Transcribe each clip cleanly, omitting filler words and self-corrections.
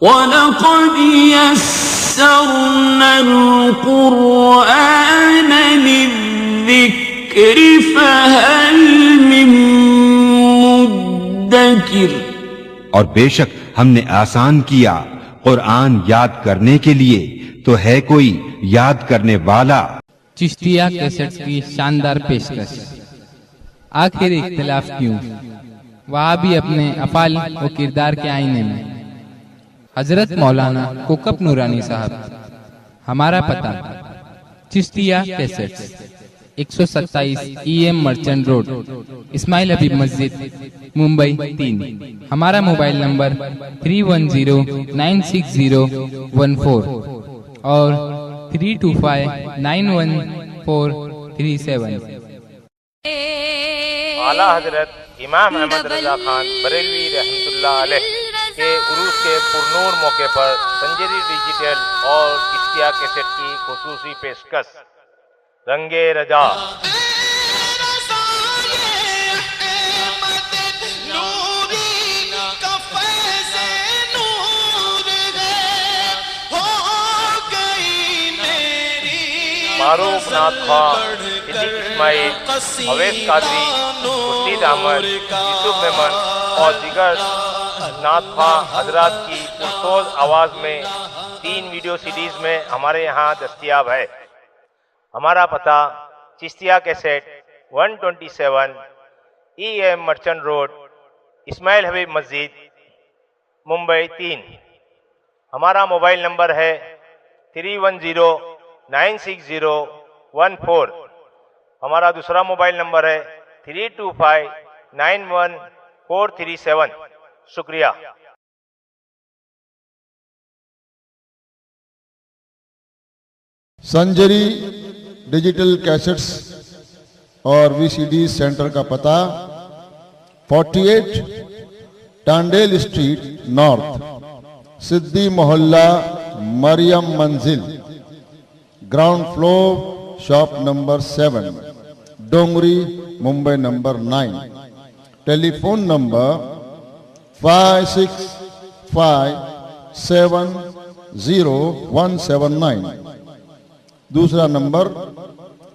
वलक़द यस्सरनल क़ुरआन लिज़्ज़िक्रि फ़हल मिन मुद्दकिर। और बेशक हमने आसान किया कुरान याद करने के लिए, तो है कोई याद करने वाला। चिश्तिया कैसेट्स की शानदार पेशकश। आखिर इख्तिलाफ क्यों? वहाँ भी अपने अफ़ाल और किरदार के आईने में। हजरत मौलाना कोकब नूरानी साहब। हमारा पता Chishtiya cassettes 127 EM merchant road, Ismail Habib Masjid, Mumbai 3। हमारा मोबाइल नंबर 3109601 और 3259147। आला हजरत इमाम अहमद रजा खान बरेलवी रहमतुल्लाह अलैह के उरूस के पुरनूर मौके पर संजरी डिजिटल और चिश्तिया कैसेट की खुसूसी पेशकश रंगे रजा। मारूफ नाथ खां, सिद्दीक इस्माइल, अवैस कादरी, खुर्शीद अहमद, यूसुफ मेमन और दीगर नाथ खां हजरात की पुरसोज आवाज़ में 3 वीडियो सीडीज़ में हमारे यहाँ दस्तयाब है। हमारा पता Chishtiya cassette 127 EM merchant road, Ismail Habib Masjid, Mumbai 3। हमारा मोबाइल नंबर है 3109601 हमारा दूसरा मोबाइल नंबर है 3259147। शुक्रिया। संजरी डिजिटल कैसेट्स और VCD सेंटर का पता 48 टांडेल स्ट्रीट नॉर्थ, सिद्दी मोहल्ला, मरियम मंजिल, ग्राउंड फ्लोर, शॉप नंबर 7, डोंगरी, मुंबई नंबर 9। Telephone number 56570179। दूसरा नंबर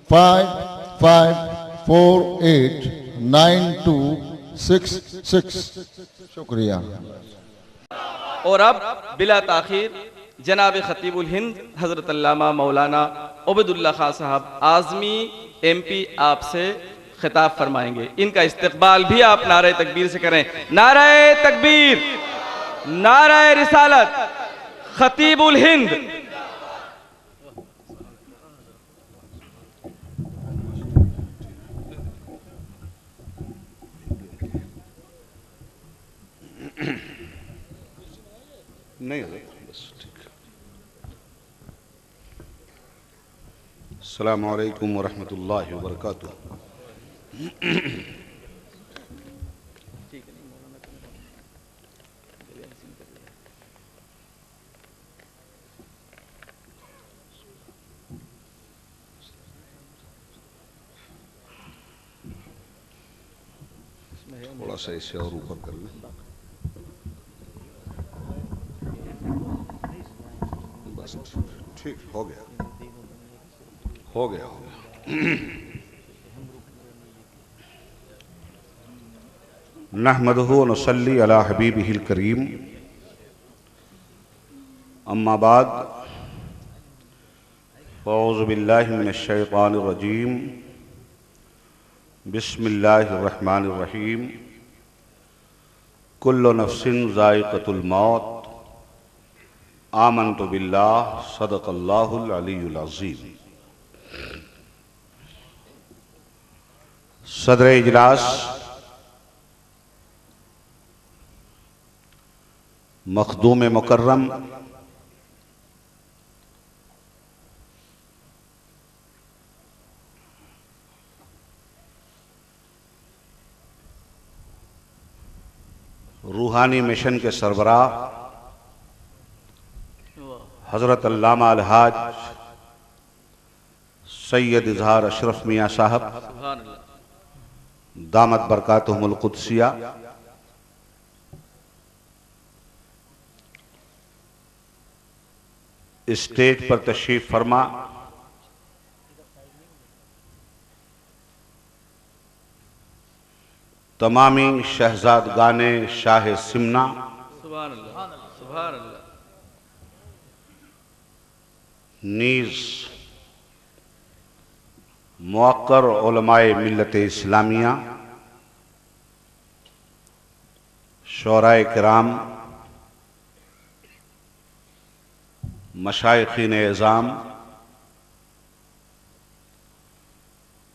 55489266। शुक्रिया। और अब बिला ताखीर जनाब खतीबुल हिंद हजरत अल्लामा मौलाना उबैदुल्लाह खां साहब आज़मी MP आपसे खिताब फरमाएंगे। इनका इस्तकबाल भी आप नारे तकबीर से करें। नारे तकबीर, नारे रिसालत, खतीबुल हिंद। नहीं बस ठीक। अस्सलामु अलैकुम वरहमतुल्लाहि वबरकातुहू। थोड़ा सा इसे और ऊपर कर लें। बस ठीक हो गया, हो गया, हो गया। नहमदुहु व नसल्ली अला हबीबिहिल करीम। अम्मा बाद औज़ु बिल्लाहि मिनश शैतानिर रजीम। बिस्मिल्लाहिर रहमानिर रहीम। कुल्लु नफ्सिन ज़ाइक़तुल मौत। आमन्तु बिल्लाह सदक़ल्लाहुल अलीयुल अज़ीम। सदर इजलास, मखदूम मुकर्रम, रूहानी मिशन के सरबराह हज़रत अल्लामा अलहाज सैयद इजहार अशरफ मियाँ साहब सुभान अल्लाह। दामत बरकातुहुमुल कुद्सिया, स्टेज पर तशरीफ फरमा तमामी शहजादगाने शाह सिमना, सुभान अल्लाह, सुभान अल्लाह। नीज मुअक्कर उलमाए मिल्लत इस्लामिया, शोराए किराम, मशाइखीन एज़ाम,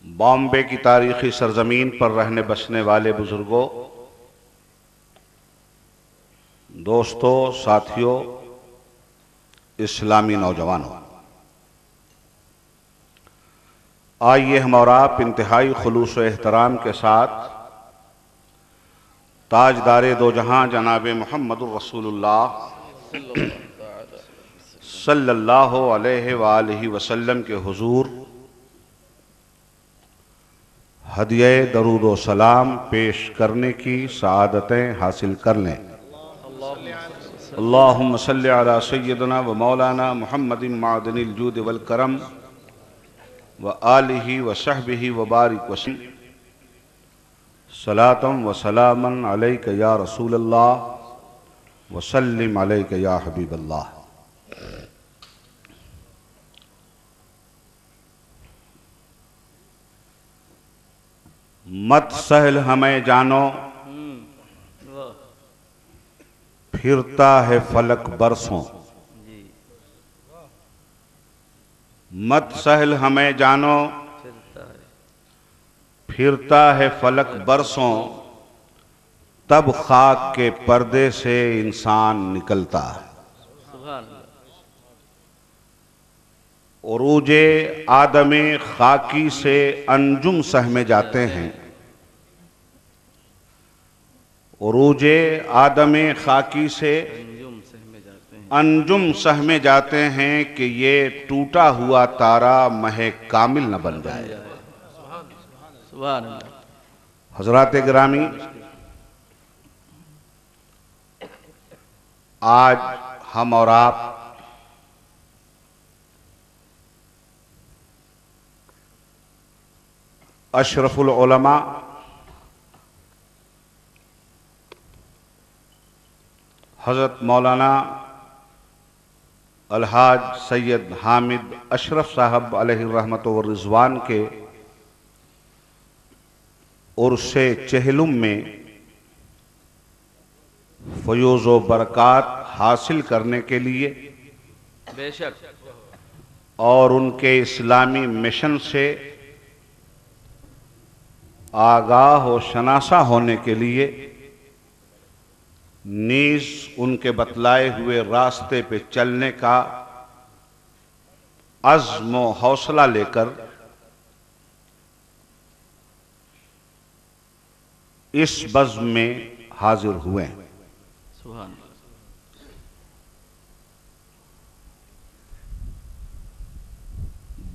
बॉम्बे की तारीखी सरजमीन पर रहने बसने वाले बुजुर्गों, दोस्तों, साथियों, इस्लामी नौजवानों, आइए हम और आप इंतहाई खुलूस व एहतराम के साथ ताजदारे दो जहां जनाब मुहम्मदुर रसूलुल्लाह सल्लल्लाहु अलैहि वालिहि वसल्लम के हुजूर हदिये दरूद व सलाम पेश करने की सआदतें हासिल कर लें। अल्लाहुम्मा सल्लि अला सय्यदना व मौलाना मुहम्मदिन मादनिल जूद वल करम व आलिहि व सहबिहि व बारिक वसल्लम सलातम व सलामन अलैका या रसूलल्लाह व सल्लिम अलैका या हबीबल्लाह। मत सहल हमें जानो, फिरता है फलक बरसों। मत सहल हमें जानो, फिरता है फलक बरसों, तब खाक के पर्दे से इंसान निकलता है। उरूजे आदमे खाकी से अंजुम सहमे जाते हैं। उरूजे आदमे खाकी से अंजुम सहमे जाते हैं कि ये टूटा हुआ तारा महे कामिल न बन जाए। हजरात गिरामी, आज हम और आप अशरफुल उलमा हजरत मौलाना अलहाज सैयद हामिद अशरफ साहब अलैहि रहमत व रिजवान के उर्से चहलुम में फयूज़ व बरक़ात हासिल करने के लिए बेशक और उनके इस्लामी मिशन से आगाह व शनासा होने के लिए नीज उनके बतलाए हुए रास्ते पे चलने का अज़्म व हौसला लेकर इस बज़्म में हाजिर हुए हैं। सुभान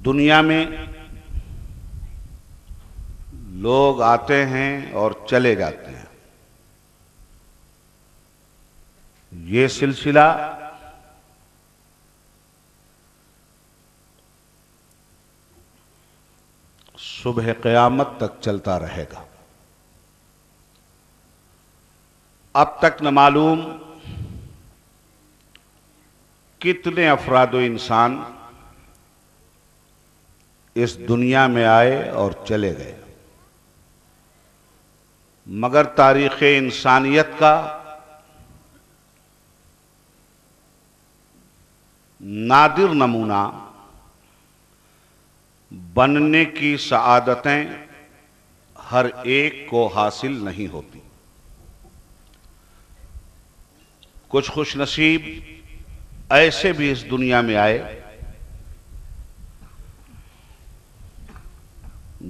दुनिया में लोग आते हैं और चले जाते हैं। ये सिलसिला सुबह क़यामत तक चलता रहेगा। अब तक न मालूम कितने अफराद व इंसान इस दुनिया में आए और चले गए, मगर तारीख़ इंसानियत का नादिर नमूना बनने की सआदतें हर एक को हासिल नहीं होती। कुछ खुशनसीब ऐसे भी इस दुनिया में आए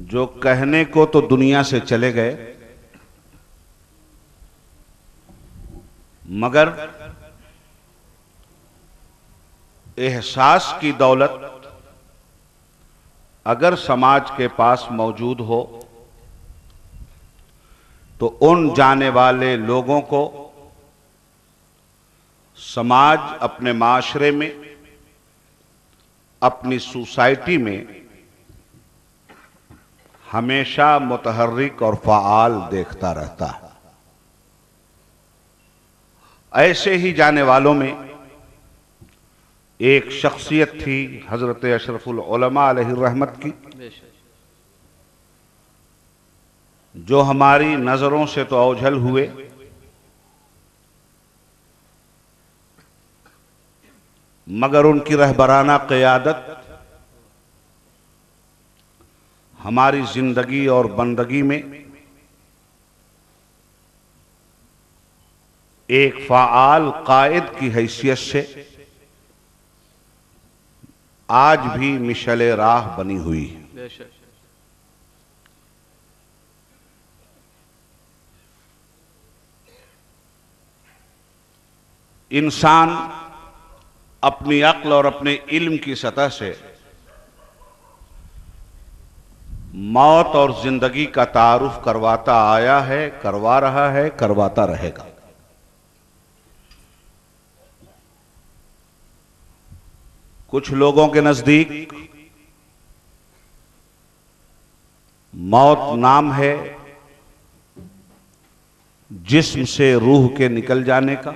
जो कहने को तो दुनिया से चले गए, मगर एहसास की दौलत अगर समाज के पास मौजूद हो तो उन जाने वाले लोगों को समाज अपने माशरे में, अपनी सोसाइटी में हमेशा मुतहर्रिक और फ़आल देखता रहता है। ऐसे ही जाने वालों में एक शख्सियत थी हजरत अशरफुल उलमा अलैहि रहमत की, जो हमारी नजरों से तो ओझल हुए, मगर उनकी रहबराना क़यादत हमारी जिंदगी और बंदगी में एक फ़आल कायद की हैसियत से आज भी मिशले राह बनी हुई है। इंसान अपनी अक्ल और अपने इल्म की सतह से मौत और जिंदगी का तारुफ करवाता आया है, करवा रहा है, करवाता रहेगा। कुछ लोगों के नजदीक मौत नाम है जिस्म से रूह के निकल जाने का।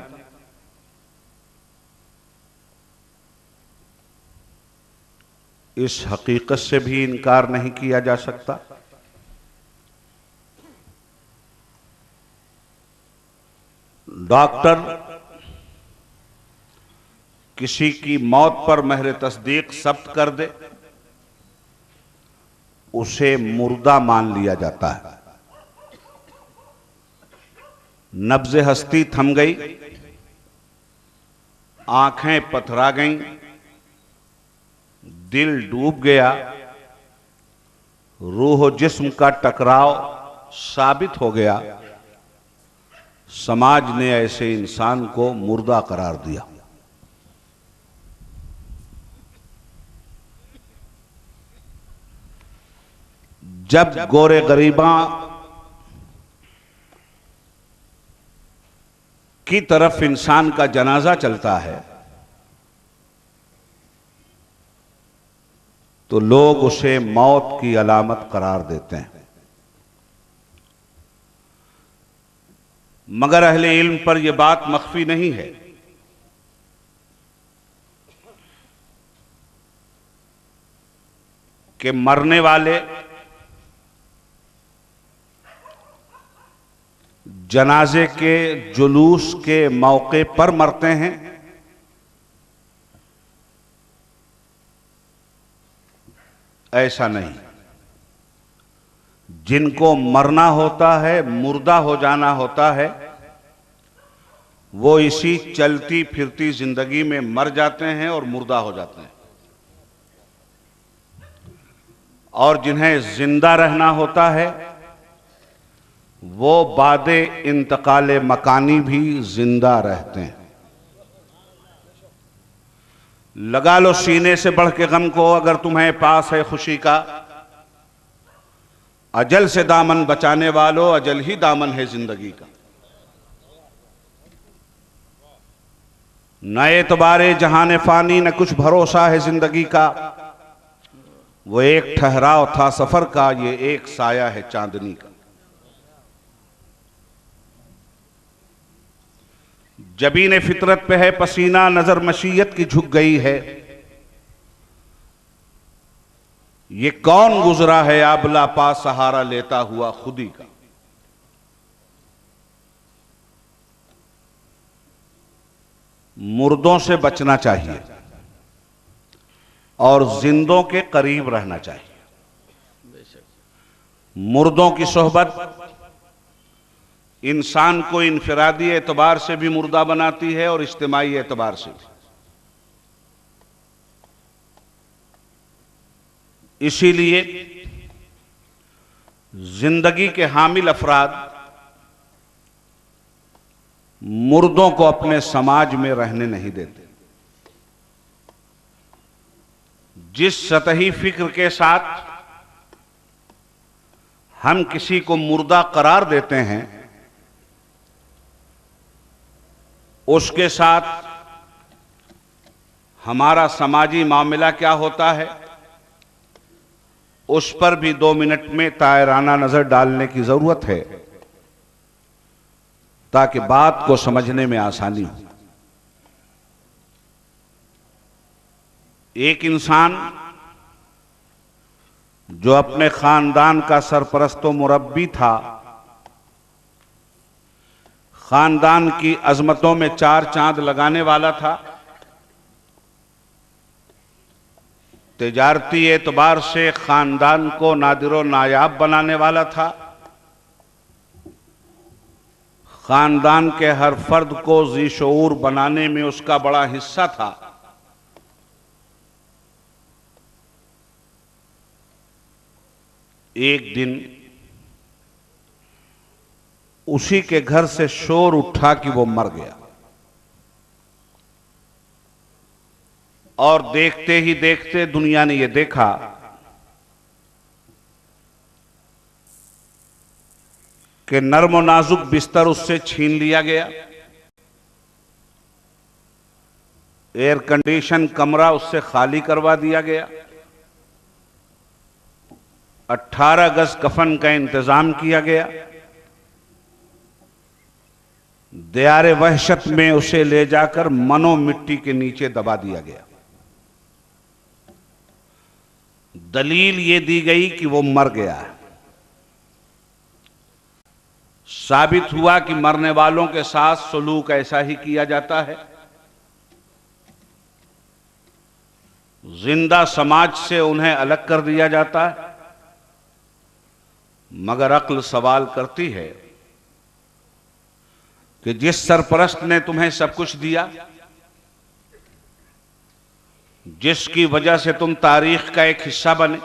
इस हकीकत से भी इनकार नहीं किया जा सकता। डॉक्टर किसी की मौत पर महर तस्दीक सब्त कर दे, उसे मुर्दा मान लिया जाता है। नब्ज़े हस्ती थम गई, आंखें पथरा गईं, दिल डूब गया, रूह जिस्म का टकराव साबित हो गया, समाज ने ऐसे इंसान को मुर्दा करार दिया। जब गोरे गरीबा की तरफ इंसान का जनाजा चलता है तो लोग उसे मौत की अलामत करार देते हैं, मगर अहले इल्म पर यह बात मख्फी नहीं है कि मरने वाले जनाजे के जुलूस के मौके पर मरते हैं, ऐसा नहीं। जिनको मरना होता है, मुर्दा हो जाना होता है, वो इसी चलती फिरती जिंदगी में मर जाते हैं और मुर्दा हो जाते हैं। और जिन्हें जिंदा रहना होता है वो बादे इंतकाले मकानी भी जिंदा रहते हैं। लगा लो सीने से बढ़ के गम को, अगर तुम्हें पास है खुशी का, अजल से दामन बचाने वालों, अजल ही दामन है जिंदगी का। न एतबारे जहान फानी, न कुछ भरोसा है जिंदगी का। वो एक ठहराव था सफर का, ये एक साया है चांदनी का। जबीन फितरत पे है पसीना, नजर मशीयत की झुक गई है। ये कौन गुजरा है आबला पा सहारा लेता हुआ खुदी का। मुर्दों से बचना चाहिए और जिंदों के करीब रहना चाहिए। मुर्दों की सोहबत इंसान को इनफरादी एतबार से भी मुर्दा बनाती है और इज्तिमाई एतबार से भी। इसीलिए जिंदगी के हामिल अफराद मुर्दों को अपने समाज में रहने नहीं देते। जिस सतही फिक्र के साथ हम किसी को मुर्दा करार देते हैं, उसके साथ हमारा समाजी मामला क्या होता है, उस पर भी 2 मिनट में तायराना नजर डालने की जरूरत है, ताकि बात को समझने में आसानी हो। एक इंसान जो अपने खानदान का सरपरस्त व मुरब्बी था, खानदान की अजमतों में 4 चांद लगाने वाला था, तिजारती एतबार से खानदान को नादिरो नायाब बनाने वाला था, खानदान के हर फर्द को ज़ी-शऊर बनाने में उसका बड़ा हिस्सा था, एक दिन उसी के घर से शोर उठा कि वो मर गया। और देखते ही देखते दुनिया ने यह देखा कि नर्म और नाजुक बिस्तर उससे छीन लिया गया, एयर कंडीशन कमरा उससे खाली करवा दिया गया, 18 गज कफन का इंतजाम किया गया, दियारे वहशत में उसे ले जाकर मनो मिट्टी के नीचे दबा दिया गया। दलील ये दी गई कि वो मर गया है। साबित हुआ कि मरने वालों के साथ सलूक ऐसा ही किया जाता है। जिंदा समाज से उन्हें अलग कर दिया जाता है, मगर अक्ल सवाल करती है कि जिस सरपरस्त ने तुम्हें सब कुछ दिया, जिसकी वजह से तुम तारीख का एक हिस्सा बने,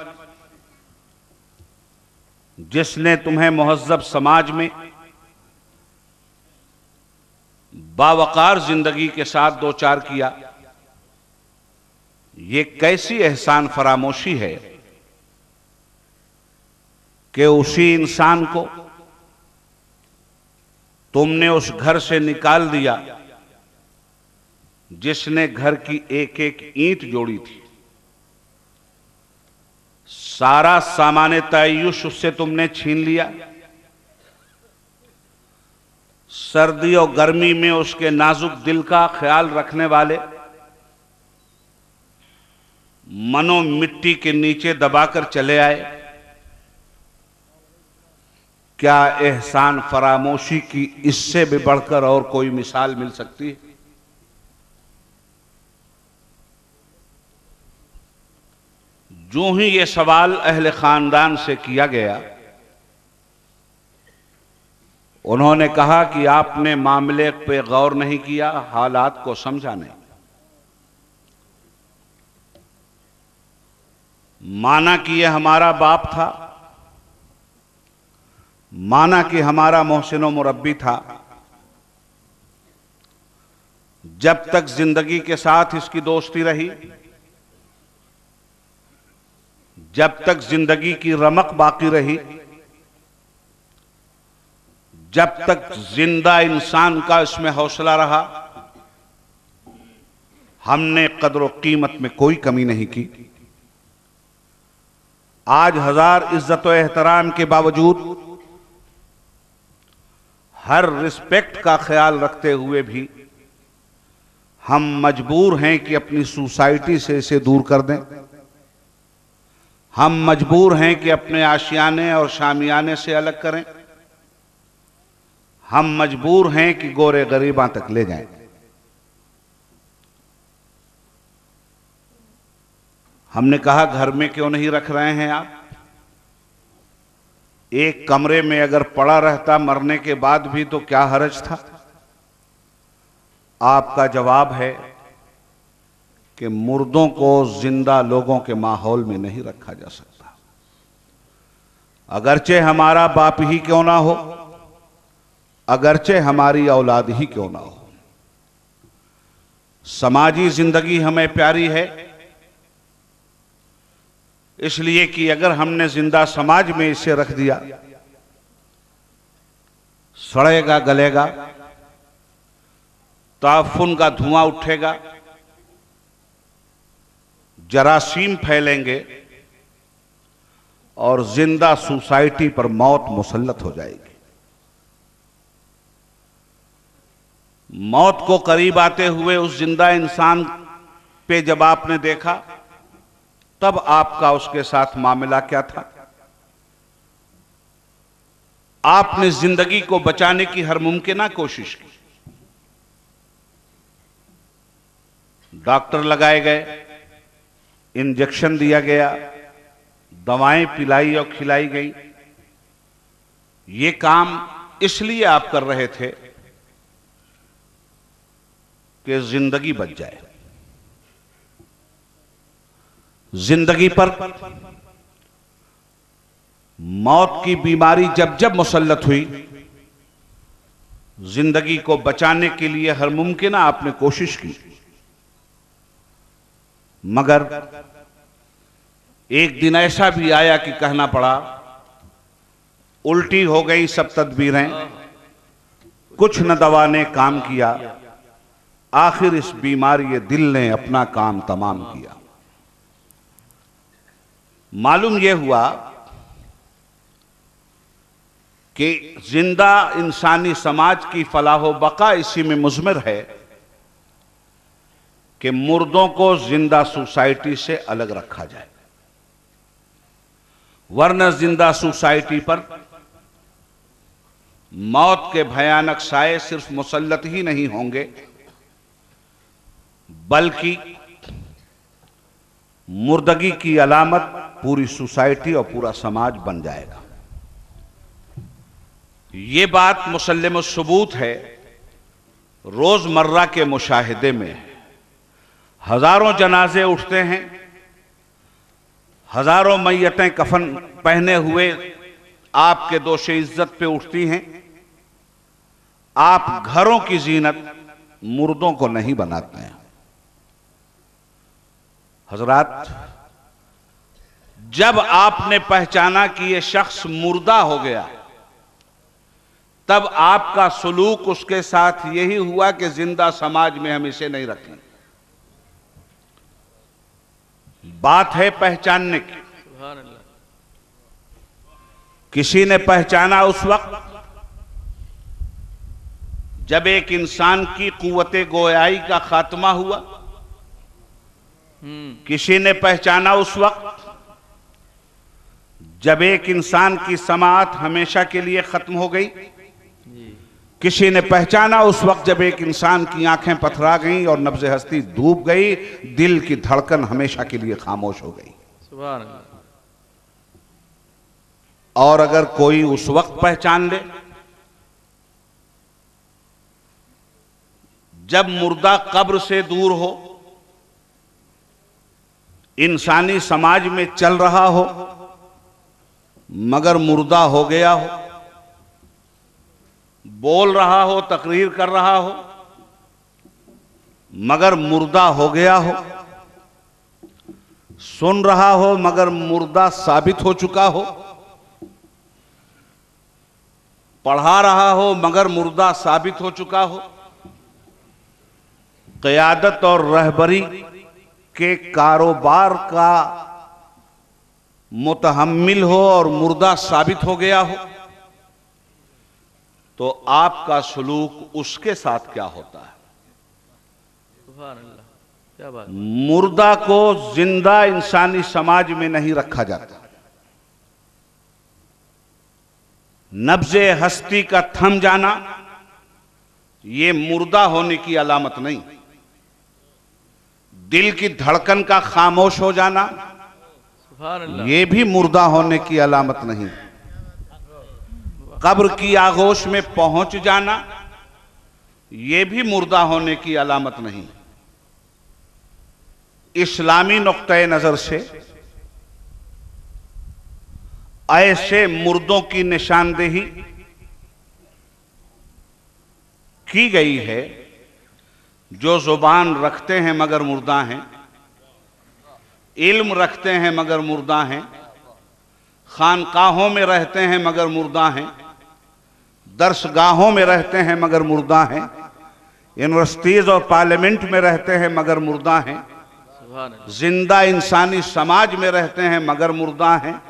जिसने तुम्हें मुहज्जब समाज में बावकार जिंदगी के साथ दो चार किया, ये कैसी एहसान फरामोशी है कि उसी इंसान को तुमने उस घर से निकाल दिया जिसने घर की एक एक ईंट जोड़ी थी। सारा सामाने तय्युश उससे तुमने छीन लिया। सर्दी और गर्मी में उसके नाजुक दिल का ख्याल रखने वाले मनो मिट्टी के नीचे दबाकर चले आए। क्या एहसान फरामोशी की इससे भी बढ़कर और कोई मिसाल मिल सकती है? जो ही ये सवाल अहले खानदान से किया गया, उन्होंने कहा कि आपने मामले पे गौर नहीं किया, हालात को समझा नहीं। माना कि यह हमारा बाप था, माना कि हमारा मोहसिन मुरब्बी था, जब तक जिंदगी के साथ इसकी दोस्ती रही, जब तक जिंदगी की रमक बाकी रही, जब तक जिंदा इंसान का इसमें हौसला रहा, हमने कदर कीमत में कोई कमी नहीं की। आज हजार इज्जत व एहतराम के बावजूद, हर रिस्पेक्ट का ख्याल रखते हुए भी हम मजबूर हैं कि अपनी सोसाइटी से इसे दूर कर दें। हम मजबूर हैं कि अपने आशियाने और शामियाने से अलग करें। हम मजबूर हैं कि गोरे गरीबां तक ले जाएं। हमने कहा घर में क्यों नहीं रख रहे हैं आप? एक कमरे में अगर पड़ा रहता मरने के बाद भी तो क्या हर्ज था? आपका जवाब है कि मुर्दों को जिंदा लोगों के माहौल में नहीं रखा जा सकता। अगरचे हमारा बाप ही क्यों ना हो, अगरचे हमारी औलाद ही क्यों ना हो। समाजी जिंदगी हमें प्यारी है, इसलिए कि अगर हमने जिंदा समाज में इसे रख दिया, सड़ेगा, गलेगा, ताफुन का धुआं उठेगा, जरासीम फैलेंगे और जिंदा सोसाइटी पर मौत मुसल्लत हो जाएगी। मौत को करीब आते हुए उस जिंदा इंसान पे जब आपने देखा, तब आपका उसके साथ मामला क्या था? आपने जिंदगी को बचाने की हर मुमकिना कोशिश की। डॉक्टर लगाए गए, इंजेक्शन दिया गया, दवाएं पिलाई और खिलाई गई। ये काम इसलिए आप कर रहे थे कि जिंदगी बच जाए। जिंदगी पर मौत की बीमारी जब जब मुसल्लत हुई, जिंदगी को बचाने के लिए हर मुमकिन आपने कोशिश की, मगर एक दिन ऐसा भी आया कि कहना पड़ा, उल्टी हो गई सब तदबीरें, कुछ न दवा ने काम किया, आखिर इस बीमारी दिल ने अपना काम तमाम किया। मालूम यह हुआ कि जिंदा इंसानी समाज की फलाह बका इसी में मुज़मिर है कि मुर्दों को जिंदा सोसाइटी से अलग रखा जाए, वरना जिंदा सोसाइटी पर मौत के भयानक साए सिर्फ मुसल्लत ही नहीं होंगे, बल्कि मुर्दगी की अलामत पूरी सोसाइटी और पूरा समाज बन जाएगा। ये बात मुसल्लिम सबूत है। रोजमर्रा के मुशाहिदे में हजारों जनाजे उठते हैं, हजारों मैयतें कफन पहने हुए आपके दोषे इज्जत पे उठती हैं। आप घरों की जीनत मुर्दों को नहीं बनाते हैं। हजरात, जब आपने पहचाना कि यह शख्स मुर्दा हो गया, तब आपका सुलूक उसके साथ यही हुआ कि जिंदा समाज में हम इसे नहीं रखें। बात है पहचानने की। किसी ने पहचाना उस वक्त जब एक इंसान की कुव्वते गोयाई का खात्मा हुआ। किसी ने पहचाना उस वक्त जब एक इंसान की समाअत हमेशा के लिए खत्म हो गई। किसी ने पहचाना उस वक्त जब एक इंसान की आंखें पथरा गईं और नब्ज़े हस्ती डूब गई, दिल की धड़कन हमेशा के लिए खामोश हो गई। सुभान अल्लाह। और अगर कोई उस वक्त पहचान ले जब मुर्दा कब्र से दूर हो, इंसानी समाज में चल रहा हो मगर मुर्दा हो गया हो, बोल रहा हो, तकरीर कर रहा हो मगर मुर्दा हो गया हो, सुन रहा हो मगर मुर्दा साबित हो चुका हो, पढ़ा रहा हो मगर मुर्दा साबित हो चुका हो, क़यादत और रहबरी के कारोबार का मुतहम्मिल हो और मुर्दा साबित हो गया हो, तो आपका सलूक उसके साथ क्या होता है? सुभान अल्लाह, क्या बात। मुर्दा को जिंदा इंसानी समाज में नहीं रखा जाता। नब्ज़े हस्ती का थम जाना ये मुर्दा होने की अलामत नहीं। दिल की धड़कन का खामोश हो जाना सुभान अल्लाह, ये भी मुर्दा होने की अलामत नहीं। कब्र की आगोश में पहुंच जाना ये भी मुर्दा होने की अलामत नहीं। इस्लामी नुक्ते नजर से ऐसे मुर्दों की निशानदेही की गई है जो जुबान रखते हैं मगर मुर्दा हैं, इल्म रखते हैं मगर मुर्दा हैं, खानकाहों में रहते हैं मगर मुर्दा हैं, दर्सगाहों में रहते हैं मगर मुर्दा हैं, यूनिवर्सिटीज और पार्लियामेंट में रहते हैं मगर मुर्दा हैं, जिंदा इंसानी समाज में रहते हैं मगर मुर्दा हैं।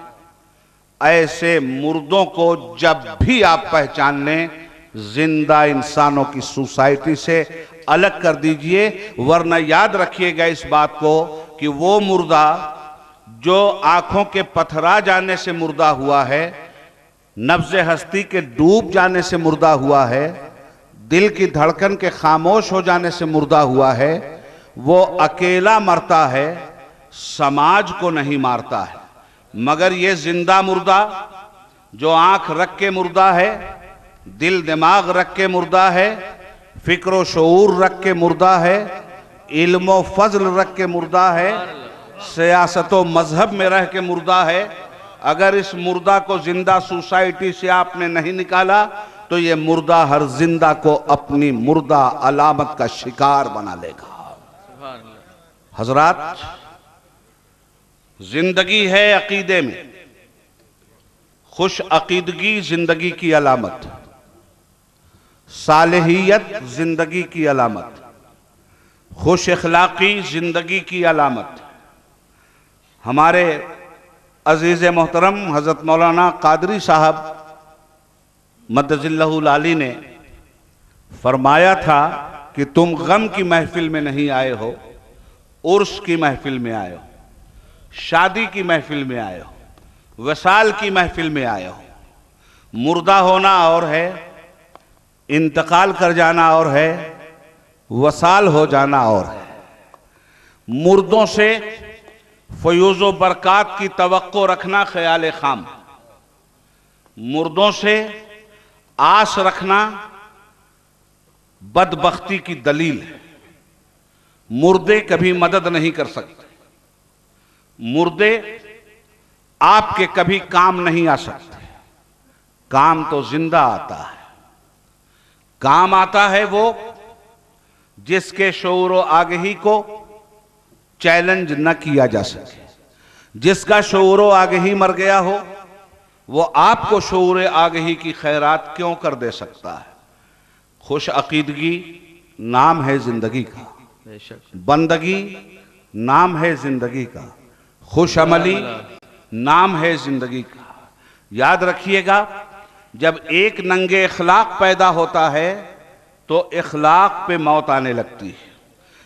ऐसे मुर्दों को जब भी आप पहचान लें, जिंदा इंसानों की सोसाइटी से अलग कर दीजिए, वरना याद रखिएगा इस बात को कि वो मुर्दा जो आंखों के पथरा जाने से मुर्दा हुआ है, नब्ज़े हस्ती के डूब जाने से मुर्दा हुआ है, दिल की धड़कन के खामोश हो जाने से मुर्दा हुआ है, वो अकेला मरता है, समाज को नहीं मारता है। मगर ये जिंदा मुर्दा जो आंख रख के मुर्दा है, दिल दिमाग रख के मुर्दा है, फिक्र शऊर रख के मुर्दा है, इल्म व फजल रख के मुर्दा है, सियासत व मजहब में रह के मुर्दा है। अगर इस मुर्दा को जिंदा सोसाइटी से आपने नहीं निकाला तो ये मुर्दा हर जिंदा को अपनी मुर्दा अलामत का शिकार बना लेगा। हजरात, जिंदगी है अकीदे में, खुश अकीदगी जिंदगी की अलामत, सालेहियत जिंदगी की अलामत, खुश अखलाकी जिंदगी की अलामत। हमारे अजीज मोहतरम हजरत मौलाना कादरी साहब मद्दजिल्लहुल आली ने फरमाया था कि तुम गम की महफिल में नहीं आए हो, उर्स की महफिल में आए हो, शादी की महफिल में आए हो, वसाल की महफिल में आए हो। मुर्दा होना और है, इंतकाल कर जाना और है, वसाल हो जाना और है। मुर्दों से फयूज़ व बरक़ात की तवक्को रखना ख्याल खाम, मुर्दों से आस रखना बदबख्ती की दलील है। मुर्दे कभी मदद नहीं कर सकते, मुर्दे आपके कभी काम नहीं आ सकते। काम तो जिंदा आता है। काम आता है वो जिसके शऊर व आगही को चैलेंज न किया जा सके। जिसका शऊर व आगही मर गया हो वो आपको शऊर आगही की खैरात क्यों कर दे सकता है। खुश अकीदगी नाम है जिंदगी का, बंदगी नाम है जिंदगी का, खुश अमली नाम है जिंदगी का। याद रखिएगा, जब एक नंगे इखलाक पैदा होता है तो इखलाक पे मौत आने लगती है।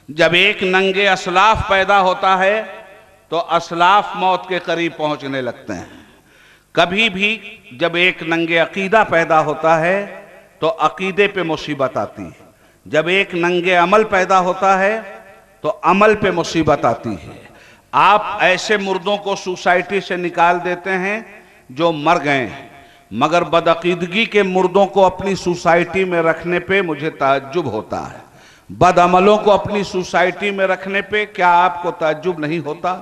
जब एक नंगे असलाफ पैदा होता है तो असलाफ मौत के करीब पहुंचने लगते हैं। कभी भी जब एक नंगे अकीदा पैदा होता है तो अकीदे पे मुसीबत आती है। जब एक नंगे अमल पैदा होता है तो अमल पे मुसीबत आती है। आप ऐसे मुर्दों को सोसाइटी से निकाल देते हैं जो मर गए हैं, मगर बदअकीदगी के मुर्दों को अपनी सोसाइटी में रखने पे मुझे ताज्जुब होता है। बदअमलों को अपनी सोसाइटी में रखने पे क्या आपको ताज्जुब नहीं होता?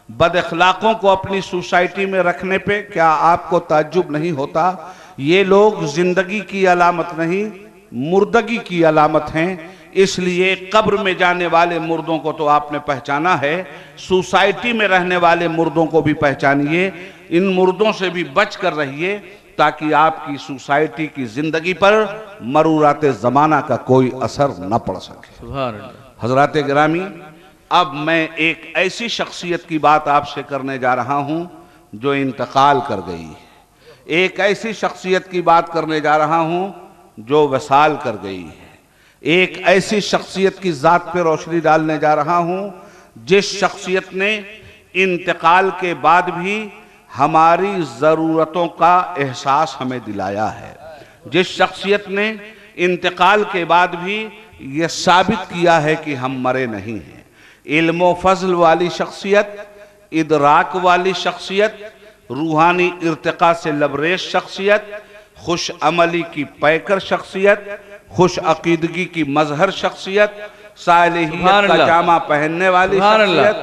बद अखलाकों को अपनी सोसाइटी में रखने पे क्या आपको ताज्जुब नहीं होता? ये लोग जिंदगी की अलामत नहीं, मुर्दगी की अलामत हैं। इसलिए कब्र में जाने वाले मुर्दों को तो आपने पहचाना है, सोसाइटी में रहने वाले मुर्दों को भी पहचानिए। इन मुर्दों से भी बच कर रहिए ताकि आपकी सोसाइटी की जिंदगी पर मरूरात ज़माना का कोई असर न पड़ सके। हजरात गिरामी, अब मैं एक ऐसी शख्सियत की बात आपसे करने जा रहा हूं जो इंतकाल कर गई है। एक ऐसी शख्सियत की बात करने जा रहा हूं जो वसाल कर गई है। एक ऐसी शख्सियत की ज़ात पे रोशनी डालने जा रहा हूं जिस शख्सियत ने इंतकाल के बाद भी हमारी ज़रूरतों का एहसास हमें दिलाया है। जिस शख्सियत ने इंतकाल के बाद भी ये साबित किया है कि हम मरे नहीं हैं। इल्म फजल वाली शख्सियत, इदराक वाली शख्सियत, रूहानी इर्तिका से लबरेज शख्सियत, खुश अमली की पैकर शख्सियत, खुश अकीदगी की मजहर शख्सियत, सालेहियत का जामा पहनने वाली शख्सियत,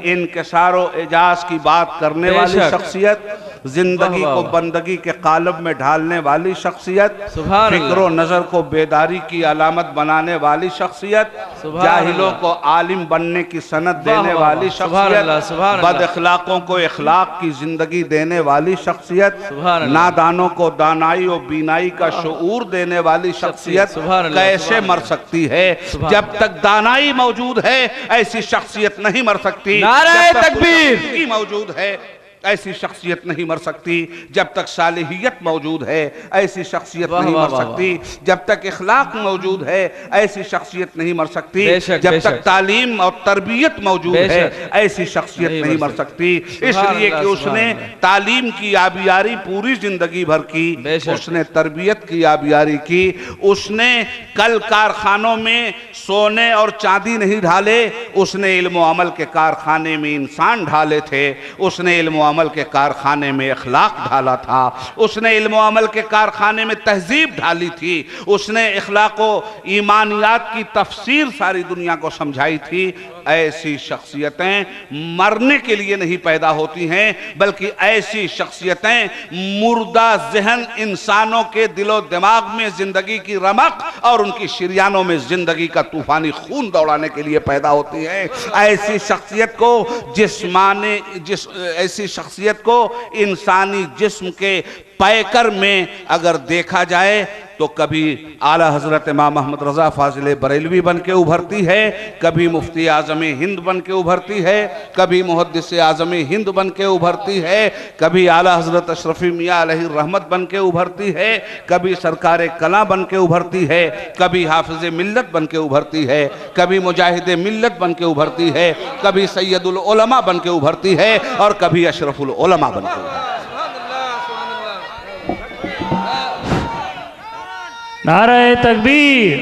इनकिसारो एजाज की बात करने वाली शख्सियत, जिंदगी को बंदगी के कालब में ढालने वाली शख्सियत, फिक्र नजर को बेदारी की अलामत बनाने वाली शख्सियत, जाहिलों को आलिम बनने की सनद देने वाली शख्सियत, बद अखलाकों को इखलाक की जिंदगी देने वाली शख्सियत, नादानों को दानाई और बीनाई का शऊर देने वाली शख्सियत कैसे मर सकती है? जब तक दानाई मौजूद है ऐसी शख्सियत नहीं मर सकती। नारे तकबीर मौजूद है ऐसी शख्सियत नहीं मर सकती। जब तक सालिहियत मौजूद है ऐसी शख्सियत नहीं मर सकती। जब तक इखलाक मौजूद है ऐसी शख्सियत नहीं मर सकती। जब तक तालीम और तरबियत मौजूद है ऐसी शख्सियत नहीं मर सकती। इसलिए कि उसने तालीम की आबियारी पूरी जिंदगी भर की, उसने तरबियत की आबियारी की, उसने कल कारखानों में सोने और चांदी नहीं ढाले, उसने इल्म व अमल के कारखाने में इंसान ढाले थे। उसने इल्म अमल के कारखाने में अखलाक ढाला था। उसने इल्म अमल के कारखाने में तहजीब ढाली थी। उसने अखलाक व ईमानियात की तफसीर सारी दुनिया को समझाई थी। ऐसी शख्सियतें मरने के लिए नहीं पैदा होती हैं, बल्कि ऐसी शख्सियतें मुर्दा जहन इंसानों के दिलो दिमाग में जिंदगी की रमक और उनकी शरियानों में जिंदगी का तूफानी खून दौड़ाने के लिए पैदा होती हैं। ऐसी शख्सियत को ऐसी शख्सियत को इंसानी जिस्म के पैकर में अगर देखा जाए तो कभी आला हजरत इमाम मोहम्मद रजा फाजिल बरेलवी बन के उभरती है, कभी मुफ्ती आजम हिंद बन के उभरती है, कभी मुहद्दिस आजम हिंद बन के उभरती है, कभी आला हजरत अशरफी मियाँ अलैहि रहमत बन के उभरती है, कभी सरकार कला बन के उभरती है, कभी हाफिज मिल्लत बन के उभरती है, कभी मुजाहिद मिल्लत बन के उभरती है, कभी सैयदुल उलमा बन के उभरती है और कभी अशरफुल उलमा बन के उभरती है। नारे तकबीर,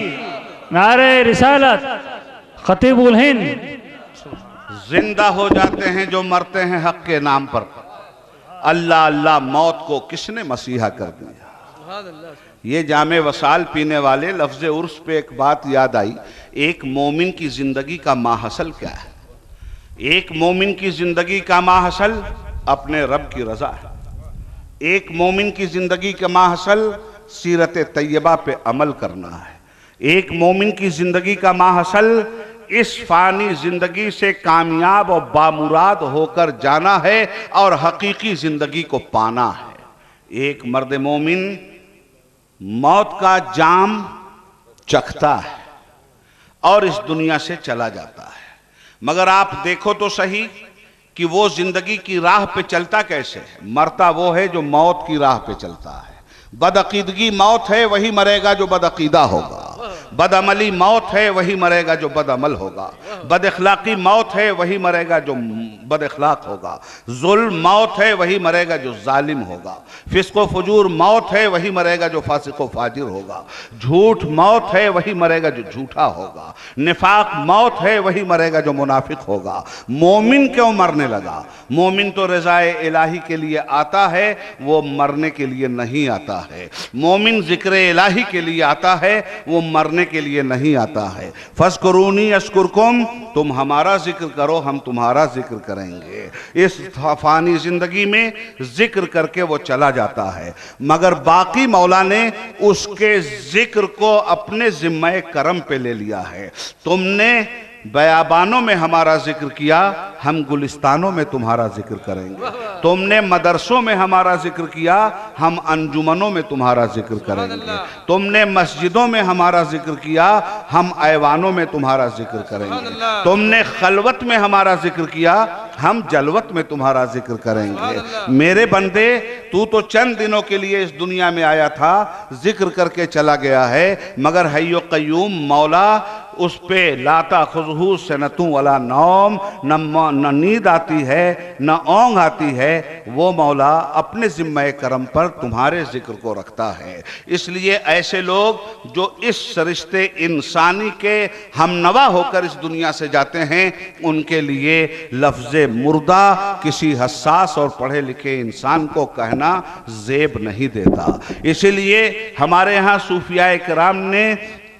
नारे रिसालत, खतीबुल हिंद। जिंदा हो जाते हैं जो मरते हैं हक के नाम पर। अल्लाह अल्लाह मौत को किसने मसीहा कर दिया? ये जामे वसाल पीने वाले लफ्ज उर्स पे एक बात याद आई। एक मोमिन की जिंदगी का माहसल क्या है? एक मोमिन की जिंदगी का माहसल अपने रब की रजा है। एक मोमिन की जिंदगी का माहसल सीरत तैयबा पे अमल करना है। एक मोमिन की जिंदगी का माहसल इस फानी जिंदगी से कामयाब और बामुराद होकर जाना है और हकीकी जिंदगी को पाना है। एक मर्द मोमिन मौत का जाम चखता है और इस दुनिया से चला जाता है, मगर आप देखो तो सही कि वो जिंदगी की राह पे चलता कैसे है। मरता वो है जो मौत की राह पे चलता है। बदअकीदगी मौत है, वही मरेगा जो बदअकीदा होगा। बदअमली मौत है, वही मरेगा जो बदअमल होगा। बदअखलाकी मौत है, वही मरेगा जो बदअखलाक होगा। जुल्म मौत है, वही मरेगा जो जालिम होगा। फिस्क व फजूर मौत है, वही मरेगा जो फासिक व फाजिर होगा। झूठ मौत है, वही मरेगा जो झूठा होगा। निफाक मौत है, वही मरेगा जो मुनाफिक होगा। मोमिन क्यों मरने लगा? मोमिन तो रज़ाए इलाही के लिए आता है, वो मरने के लिए नहीं आता है। मोमिन जिक्र इलाही के लिए आता है, वो मरने के लिए नहीं आता है। फस्कुरूनी अस्कुरकुम, तुम हमारा जिक्र करो हम तुम्हारा जिक्र करेंगे। इस फानी जिंदगी में जिक्र करके वो चला जाता है, मगर बाकी मौला ने उसके जिक्र को अपने जिम्मे करम पे ले लिया है। तुमने बयाबानों में हमारा जिक्र किया, हम गुलिस्तानों में तुम्हारा जिक्र करेंगे। तुमने मदरसों में हमारा जिक्र किया, हम अंजुमनों में तुम्हारा जिक्र करेंगे। तुमने मस्जिदों में हमारा जिक्र किया, हम ऐवानों में तुम्हारा जिक्र करेंगे। तुमने खलवत में हमारा जिक्र किया, हम जलवत में तुम्हारा जिक्र करेंगे। मेरे बंदे, तू तो चंद दिनों के लिए इस दुनिया में आया था, जिक्र करके चला गया है, मगर हय्यो कय्यूम मौला उस पे लाता खुजहू सनतू वाला नौम, न नींद आती है न ओंग आती है। वो मौला अपने जिम्मे करम पर तुम्हारे जिक्र को रखता है। इसलिए ऐसे लोग जो इस सरिश्ते इंसानी के हमनवा होकर इस दुनिया से जाते हैं, उनके लिए लफ्ज़ मुर्दा किसी हसास और पढ़े लिखे इंसान को कहना जेब नहीं देता। इसीलिए हमारे यहाँ सूफिया इकराम ने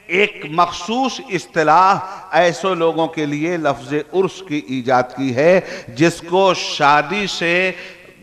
एक मखसूस इस्तिलाह ऐसे लोगों के लिए लफ्ज़ उर्स की ईजाद की है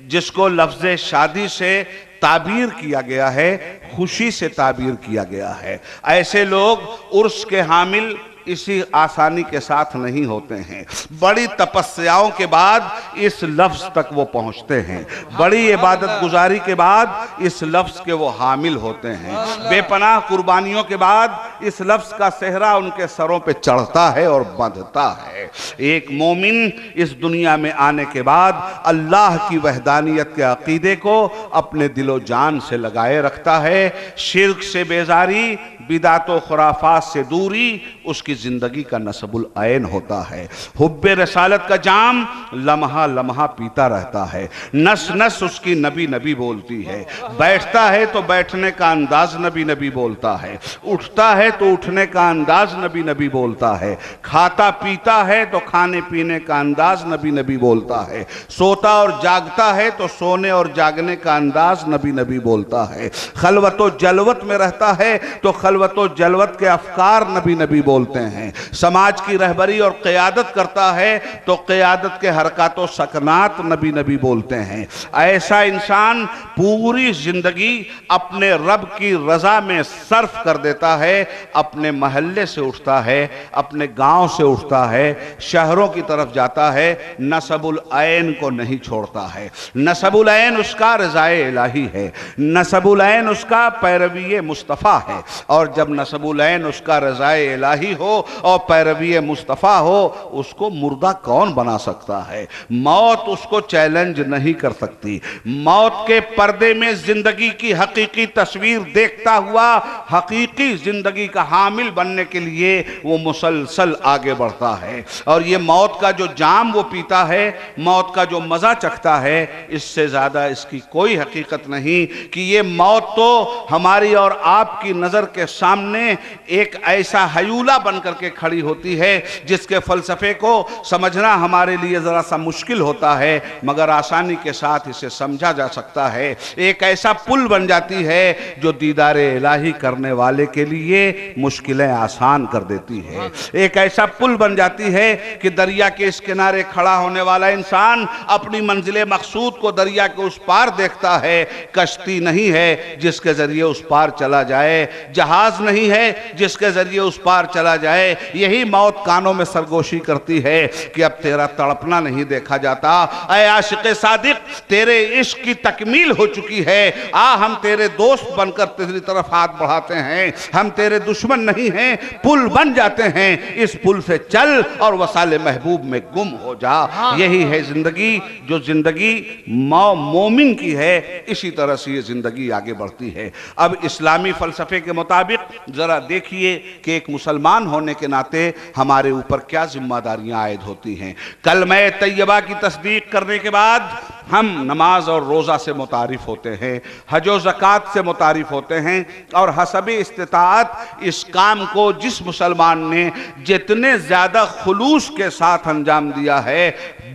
जिसको लफ्ज़ शादी से ताबीर किया गया है, खुशी से ताबीर किया गया है। ऐसे लोग उर्स के हामिल इसी आसानी के साथ नहीं होते हैं। बड़ी तपस्याओं के बाद इस लफ्ज़ तक वो पहुंचते हैं, बड़ी इबादत गुजारी के बाद इस लफ्ज़ के वो हामिल होते हैं, बेपनाह कुर्बानियों के बाद इस लफ्ज़ का सेहरा उनके सरों पे चढ़ता है और बंधता है। एक मोमिन इस दुनिया में आने के बाद अल्लाह की वहदानियत के अकीदे को अपने दिलो जान से लगाए रखता है। शिर्क से बेजारी, बिदात व खुराफात से दूरी उसकी जिंदगी का नसबुल ऐन होता है। हुब्बे रसालत का जाम लम्हा लम्हा पीता रहता है, नस नस उसकी नबी नबी बोलती है। बैठता है तो बैठने का अंदाज नबी नबी बोलता है, उठता है तो उठने का अंदाज नबी नबी बोलता है, खाता पीता है तो खाने पीने का अंदाज नबी नबी बोलता है, सोता और जागता है तो सोने और जागने का अंदाज नबी नबी बोलता है, खलवत व जलवत में रहता है तो खलवत व जलवत के अफकार नबी नबी बोलते हैं। समाज की रहबरी और क़यादत करता है तो क़यादत के हरकत व सकनात नबी नबी बोलते हैं। ऐसा इंसान पूरी जिंदगी अपने रब की रजा में सर्फ कर देता है, अपने महल्ले से उठता है, अपने गांव से उठता है, शहरों की तरफ जाता है, नसबुल ऐन को नहीं छोड़ता है। नसबुल ऐन उसका रज़ाए इलाही है, नसबुल ऐन उसका पैरवी मुस्तफ़ा है। और जब नसबुल ऐन उसका रज़ाए इलाही हो और पैरवी मुस्तफ़ा हो, उसको मुर्दा कौन बना सकता है? मौत उसको चैलेंज नहीं कर सकती। मौत के पर्दे में जिंदगी की हकीकी तस्वीर देखता हुआ हकीकी जिंदगी का हामिल बनने के लिए वो मुसलसल आगे बढ़ता है। और ये मौत का जो जाम वो पीता है, मौत का जो मजा चखता है, इससे ज्यादा इसकी कोई हकीकत नहीं कि ये मौत तो हमारी और आपकी नजर के सामने एक ऐसा हयूला बन करके खड़ी होती है जिसके फलसफे को समझना हमारे लिए जरा सा मुश्किल होता है, मगर आसानी के साथ इसे समझा जा सकता है। एक ऐसा पुल बन जाती है जो दीदारे इलाही करने वाले के लिए मुश्किलें आसान कर देती है। एक ऐसा पुल बन जाती है कि दरिया के इस किनारे खड़ा होने वाला इंसान अपनी मंजिले मकसूद को दरिया के उस पार देखता है। कश्ती नहीं है जिसके जरिए उस पार चला जाए, जहाज नहीं है जिसके जरिए उस पार चला जाए। यही मौत कानों में सरगोशी करती है कि अब तेरा तड़पना नहीं देखा जाता। ऐ आशिक़े सादिक, तेरे इश्क की तकमील हो चुकी है, आ हम तेरे दोस्त बनकर तेरी तरफ हाथ बढ़ाते हैं, हम तेरे दुश्मन नहीं हैं, पुल बन जाते हैं, इस पुल से चल और वसाले महबूब में गुम हो जा। यही है जिंदगी, जो जिंदगी मोमिन की है, इसी तरह से ये जिंदगी आगे बढ़ती है। अब इस्लामी फलसफे के मुताबिक जरा देखिए कि एक मुसलमान होने के नाते हमारे ऊपर क्या जिम्मेदारियां आयद होती हैं। कलमा तैयबा की तस्दीक करने के बाद हम नमाज और रोज़ा से मुतारिफ होते हैं, हज और ज़कात से मुतारिफ होते हैं, और हसबे इस्तिताअत इस काम को जिस मुसलमान ने जितने ज़्यादा खुलूस के साथ अंजाम दिया है,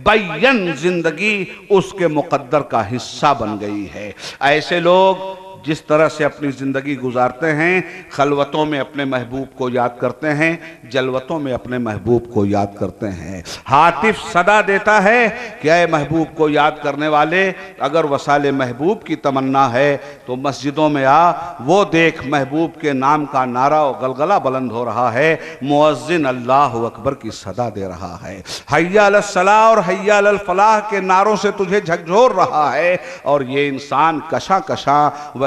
बैयन जिंदगी उसके मुकद्दर का हिस्सा बन गई है। ऐसे लोग जिस तरह से अपनी ज़िंदगी गुजारते हैं, खलवतों में अपने महबूब को याद करते हैं, जलवतों में अपने महबूब को याद करते हैं। हातिफ सदा देता है कि ऐ महबूब को याद करने वाले, अगर वसाले महबूब की तमन्ना है तो मस्जिदों में आ, वो देख महबूब के नाम का नारा और गलगला बुलंद हो रहा है, मुअज्जिन अल्लाहु अकबर की सदा दे रहा है, हय्या अलस सलाह और हय्या अलल फलाह के नारों से तुझे झकझोर रहा है। और ये इंसान कशा कशा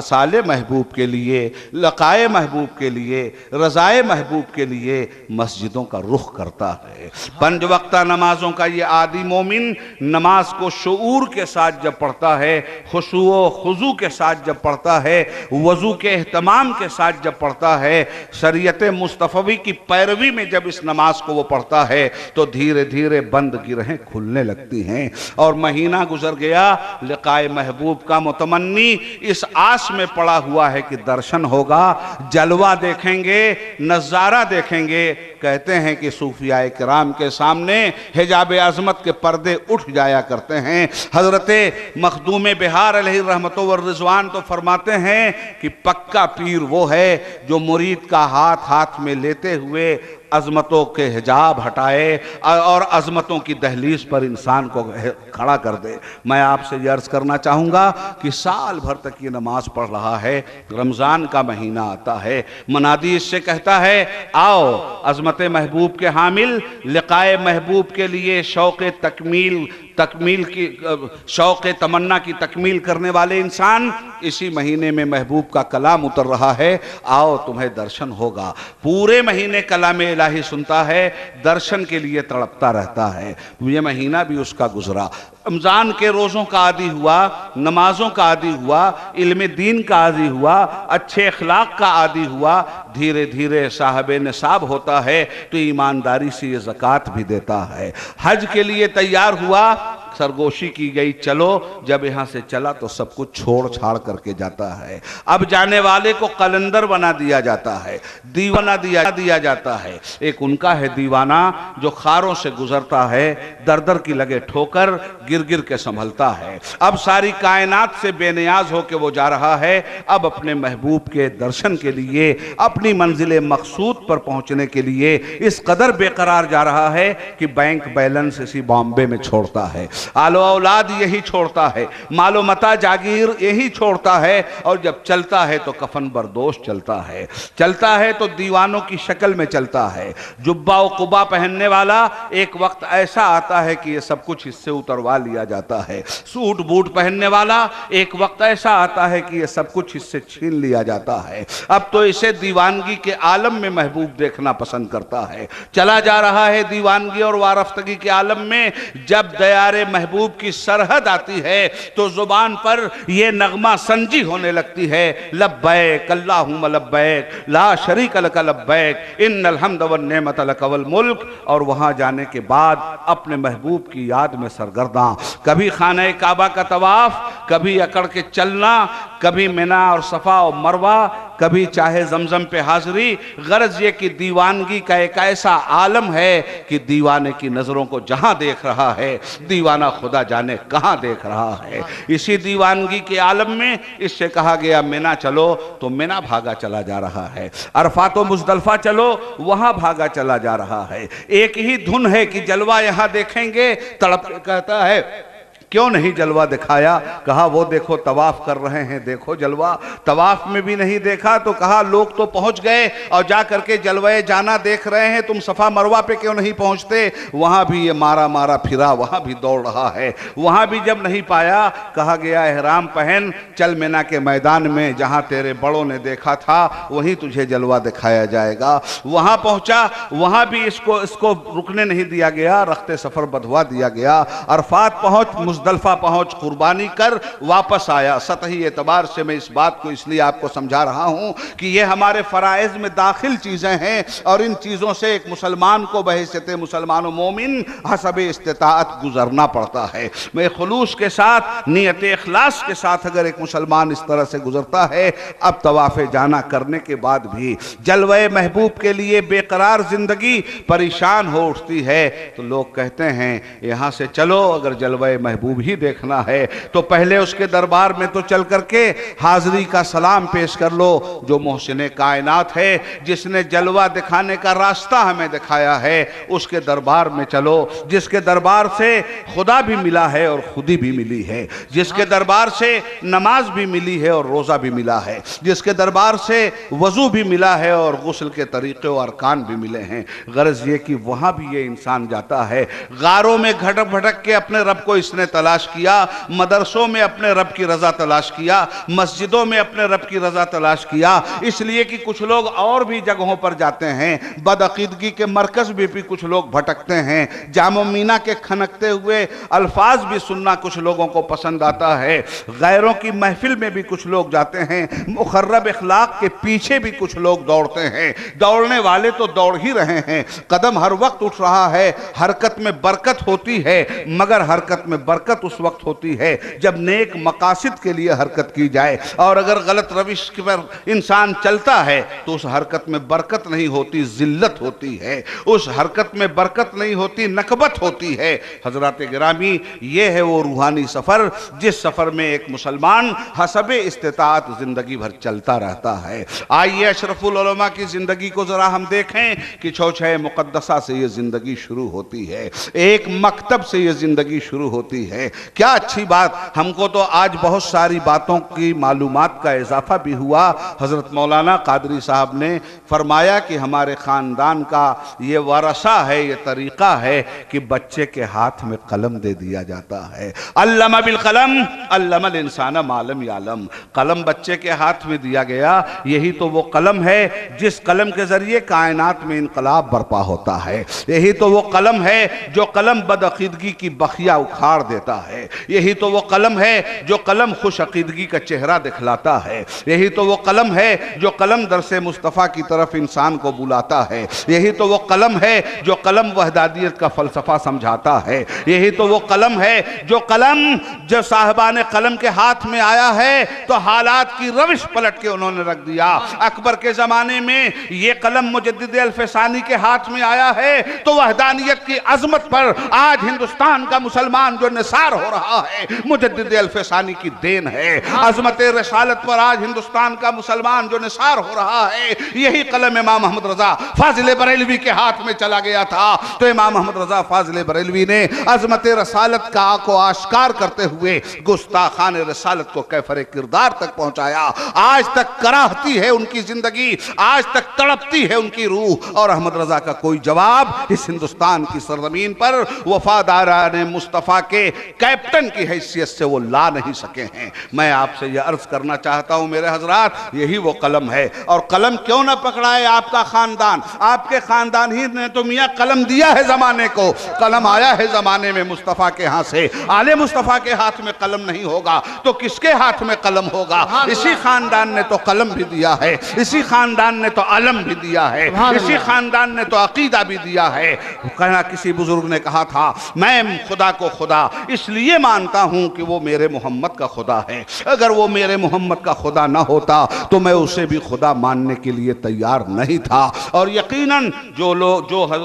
वसाले महबूब के लिए, लकाए महबूब के लिए, रज़ाए महबूब के लिए मस्जिदों का रुख करता है। पंज वक्ता नमाजों का ये आदि मोमिन नमाज को शऊर के साथ जब पढ़ता है, खुशू व खुजू के साथ जब पढ़ता है, वज़ू के एहतमाम के साथ जब पढ़ता है, शरीयत मुस्तफ़वी की पैरवी में जब इस नमाज को वो पढ़ता है, तो धीरे धीरे बंद गिरहें खुलने लगती हैं। और महीना गुजर गया, लिकाए महबूब का मुतमन्नी इस आस में पड़ा हुआ है कि दर्शन होगा, जलवा देखेंगे, नजारा देखेंगे। कहते हैं कि सूफियाए किराम के सामने हिजाब अज़मत के पर्दे उठ जाया करते हैं। हजरते मखदूम बिहार अलैहि रहमतो व रिज़वान तो फरमाते हैं कि पक्का पीर वो है जो मुरीद का हाथ हाथ में लेते हुए अजमतों के हिजाब हटाए और अजमतों की दहलीज पर इंसान को खड़ा कर दे। मैं आपसे ये अर्ज करना चाहूँगा कि साल भर तक ये नमाज पढ़ रहा है, रमज़ान का महीना आता है, मनादी इससे कहता है आओ अजमत महबूब के हामिल, लिकाए महबूब के लिए शौक़ तकमील की शौक़ तमन्ना की तकमील करने वाले इंसान, इसी महीने में महबूब का कलाम उतर रहा है, आओ तुम्हें दर्शन होगा। पूरे महीने कलाम इलाही सुनता है, दर्शन के लिए तड़पता रहता है। ये महीना भी उसका गुजरा, रमज़ान के रोज़ों का आदी हुआ, नमाजों का आदी हुआ, इल्म दीन का आदी हुआ, अच्छे अखलाक का आदी हुआ। धीरे धीरे साहब निसाब होता है तो ईमानदारी से ये ज़कात भी देता है। हज के लिए तैयार हुआ, सरगोशी की गई चलो, जब यहाँ से चला तो सब कुछ छोड़ छाड़ करके जाता है। अब जाने वाले को कलंदर बना दिया जाता है, दीवाना दिया जाता है। एक उनका है दीवाना जो खारों से गुजरता है, दर दर की लगे ठोकर, गिर गिर के संभलता है। अब सारी कायनात से बेनियाज होके वो जा रहा है, अब अपने महबूब के दर्शन के लिए, अपनी मंजिल मकसूद पर पहुंचने के लिए इस कदर बेकरार जा रहा है कि बैंक बैलेंस इसी बॉम्बे में छोड़ता है, आलो औलाद यही छोड़ता है, मालो मता जागीर यही छोड़ता है, और जब चलता है तो कफन बरदोश चलता है, चलता है तो दीवानों की शक्ल में चलता है। जुब्बा और कुबा पहनने वाला एक वक्त ऐसा आता है कि ये सब कुछ इससे उतरवा लिया जाता है। सूट बूट पहनने वाला एक वक्त ऐसा आता है कि ये सब कुछ इससे छीन लिया जाता है। अब तो इसे दीवानगी के आलम में महबूब देखना पसंद करता है, चला जा रहा है दीवानगी और वारफ्तगी के आलम में। जब दयारे महबूब की सरहद आती है तो जुबान पर यह नगमा संजी होने लगती है, लब्बैक अल्लाहुम्मा लब्बैक ला शरीक लक लब्बैक इन्नल हम्द वन नेमत लक वल मुल्क। और वहां जाने के बाद अपने महबूब की याद में सरगर्दा, कभी खाना काबा का तवाफ, कभी अकड़ के चलना, कभी मिना और सफा और मरवा, कभी चाहे जमजम पे हाजिरी। गरज ये कि दीवानगी का एक ऐसा आलम है कि दीवाने की नजरों को जहां देख रहा है, दीवाना खुदा जाने कहां देख रहा है। इसी दीवानगी के आलम में इससे कहा गया मिना चलो, तो मिना भागा चला जा रहा है, अरफात व मुज़दलिफा चलो, वहां भागा चला जा रहा है। एक ही धुन है कि जलवा यहां देखेंगे, तड़प कहता है क्यों नहीं जलवा दिखाया। कहा वो देखो तवाफ कर रहे हैं, देखो जलवा। तवाफ में भी नहीं देखा तो कहा लोग तो पहुंच गए और जा करके जलवे जाना देख रहे हैं, तुम सफा मरवा पे क्यों नहीं पहुंचते। वहां भी ये मारा मारा फिरा, वहां भी दौड़ रहा है, वहां भी जब नहीं पाया कहा गया एहराम पहन चल मिना के मैदान में, जहां तेरे बड़ों ने देखा था वहीं तुझे जलवा दिखाया जाएगा। वहां पहुंचा, वहां भी इसको रुकने नहीं दिया गया, रखते सफर बधवा दिया गया। अरफात पहुंच, मुज़दलिफा पहुंच, कुर्बानी कर वापस आया। सतही एतबार से मैं इस बात को इसलिए आपको समझा रहा हूं कि ये हमारे फ़राइज़ में दाखिल चीज़ें हैं और इन चीज़ों से एक मुसलमान को बहैसियत मुसलमान मोमिन हसब इस्तिताअत गुजरना पड़ता है। मैं खुलूस के साथ, नियत इखलास के साथ अगर एक मुसलमान इस तरह से गुजरता है, अब तवाफ़ जाना करने के बाद भी जलवे महबूब के लिए बेकरार जिंदगी परेशान हो उठती है, तो लोग कहते हैं यहाँ से चलो, अगर जलवे महबूब ही देखना है तो पहले उसके दरबार में तो चल करके हाजिरी का सलाम पेश कर लो। जो मोहसिन कायनात है, जिसने जलवा दिखाने का रास्ता हमें दिखाया है, उसके दरबार में चलो, जिसके दरबार से खुदा भी मिला है और खुदी भी मिली है, जिसके दरबार से नमाज भी मिली है और रोजा भी मिला है, जिसके दरबार से वजू भी मिला है और गुस्ल के तरीके और अरकान भी मिले हैं। गरज ये कि वहां भी ये इंसान जाता है, गारों में घटक भटक के अपने रब को इसने तलाश किया, मदरसों में अपने रब की रजा तलाश किया, मस्जिदों में अपने रब की रजा तलाश किया। इसलिए कि कुछ लोग और भी जगहों पर जाते हैं, बदअकीदगी के मरकज में भी कुछ लोग भटकते हैं, जामो मीना के खनकते हुए अल्फाज भी सुनना कुछ लोगों को पसंद आता है, गैरों की महफिल में भी कुछ लोग जाते हैं, मुखर्रब इखलाक के पीछे भी कुछ लोग दौड़ते हैं। दौड़ने वाले तो दौड़ ही रहे हैं, कदम हर वक्त उठ रहा है, हरकत में बरकत होती है, मगर हरकत में बरकत बरकत उस वक्त होती है जब नेक मकासद के लिए हरकत की जाए, और अगर गलत रविश पर इंसान चलता है तो उस हरकत में बरकत नहीं होती, जिल्लत होती है। उस हरकत में बरकत नहीं होती, नकबत होती है। हजरत गिरामी, ये है वो रूहानी सफर जिस सफर में एक मुसलमान हसबे इस्तिताअत जिंदगी भर चलता रहता है। आइए अशरफुल उलमा की जिंदगी को जरा हम देखें कि चौछे मुकद्दसा से ये जिंदगी शुरू होती है, एक मकतब से ये जिंदगी शुरू होती है। क्या अच्छी बात, हमको तो आज बहुत सारी बातों की मालूमात का इजाफा भी हुआ। हजरत मौलाना कादरी साहब ने फरमाया कि हमारे खानदान का ये वरसा है, ये तरीका है कि बच्चे के हाथ में कलम दे दिया जाता है। अल्लमा बिल कलम अल्लमल इंसान मालम यालम, कलम बच्चे के हाथ में दिया गया। यही तो वो कलम है जिस कलम के जरिए कायनात में इनकलाब बर्पा होता है। यही तो वो कलम है जो कलम बदअकीदगी की बखिया उखाड़ देता है। यही तो वो कलम है जो कलम खुश अकीदगी का चेहरा दिखलाता है। यही तो वो कलम है जो कलम दरसे मुस्तफ़ा की तरफ इंसान को बुलाता है। यही तो वो कलम है जो कलम वहदानियत का फलसफा समझाता है। यही तो वो कलम है जो जब साहिबाने कलम के हाथ में आया है तो हालात की रविश पलट के उन्होंने रख दिया। अकबर के जमाने में ये कलम मुजद्दिद अल्फसानी के हाथ में आया है तो वहदानियत की अजमत पर आज हिंदुस्तान का मुसलमान जो निसार हो रहा है मुजद्दिद अल्फसानी की देन है। अजमत रिसालत पर आज हिंदुस्तान का मुसलमान जो निसार हो रहा है यही कलम इमाम मोहम्मद रजा फाजिल बरेलवी के हाथ में चला गया था। तो इमाम मोहम्मद रजा फाजिल बरेलवी ने अजमत रसालत का को आश्कार करते हुए गुस्ताखान रसालत को कैफरे किरदार तक पहुंचाया। आज तक कराहती है उनकी जिंदगी, आज तक तड़पती है उनकी रूह, और अहमद रजा का कोई जवाब इस हिंदुस्तान की सरजमीन पर वफादाराने मुस्तफ़ा के कैप्टन की हैसियत से वो ला नहीं सके हैं। मैं आपसे यह अर्ज करना चाहता हूं मेरे हजरात, यही वो कलम है। और कलम क्यों ना पकड़ाए आपका खानदान, आपके खानदान ही ने तो मियां कलम दिया है जमाने को। कलम आया है जमाने में मुस्तफ़ा के हाथ से, आले मुस्तफ़ा के हाथ में कलम नहीं होगा तो किसके हाथ में कलम होगा? इसी खानदान ने तो कलम भी दिया है, इसी खानदान ने तो अलम भी दिया है, इसी खानदान ने तो अकीदा भी दिया है। कहना किसी बुजुर्ग ने कहा था, मैं खुदा को खुदा इसलिए मानता हूं कि वो मेरे मोहम्मद का खुदा है। अगर वो मेरे मोहम्मद का खुदा ना होता तो मैं उसे भी खुदा मानने के लिए तैयार नहीं था। और यकीनन जो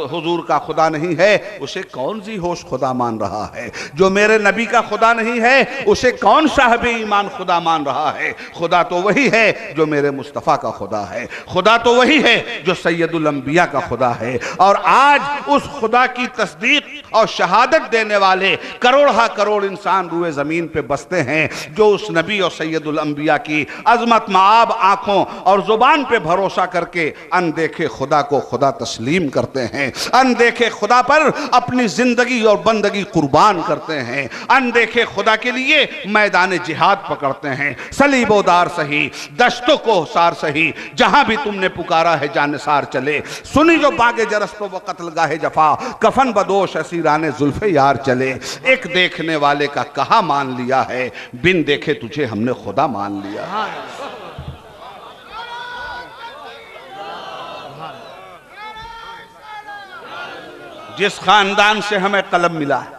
हुजूर का खुदा नहीं है उसे कौन सी होश खुदा मान रहा है? जो मेरे नबी का खुदा नहीं है उसे कौन साहब ईमान खुदा मान रहा है? खुदा तो वही है जो मेरे मुस्तफ़ा का खुदा है, खुदा तो वही है जो सैयदुल अंबिया का खुदा है। और आज उस खुदा की तस्दीक और शहादत देने वाले करोड़ करोड़ इंसान रूए जमीन पे बसते हैं जो उस नबी और सैयदुल अंबिया की अजमत माब आंखों और जुबान पे भरोसा करके अनदेखे खुदा को खुदा तस्लीम करते हैं, अनदेखे खुदा पर अपनी जिंदगी और बंदगी कुर्बान करते हैं, अनदेखे खुदा के लिए मैदान जिहाद पकड़ते हैं। सलीबोदार सही, दश्तों को सार सही, जहां भी तुमने पुकारा है जानिसार चले। सुनी जो बागे जरस्तो व कत्ल गाहे जफा, कफन बदोश असीराने जुल्फे यार चले। एक देखने वाले का कहा मान लिया है, बिन देखे तुझे हमने खुदा मान लिया। जिस खानदान से हमें कलम मिला है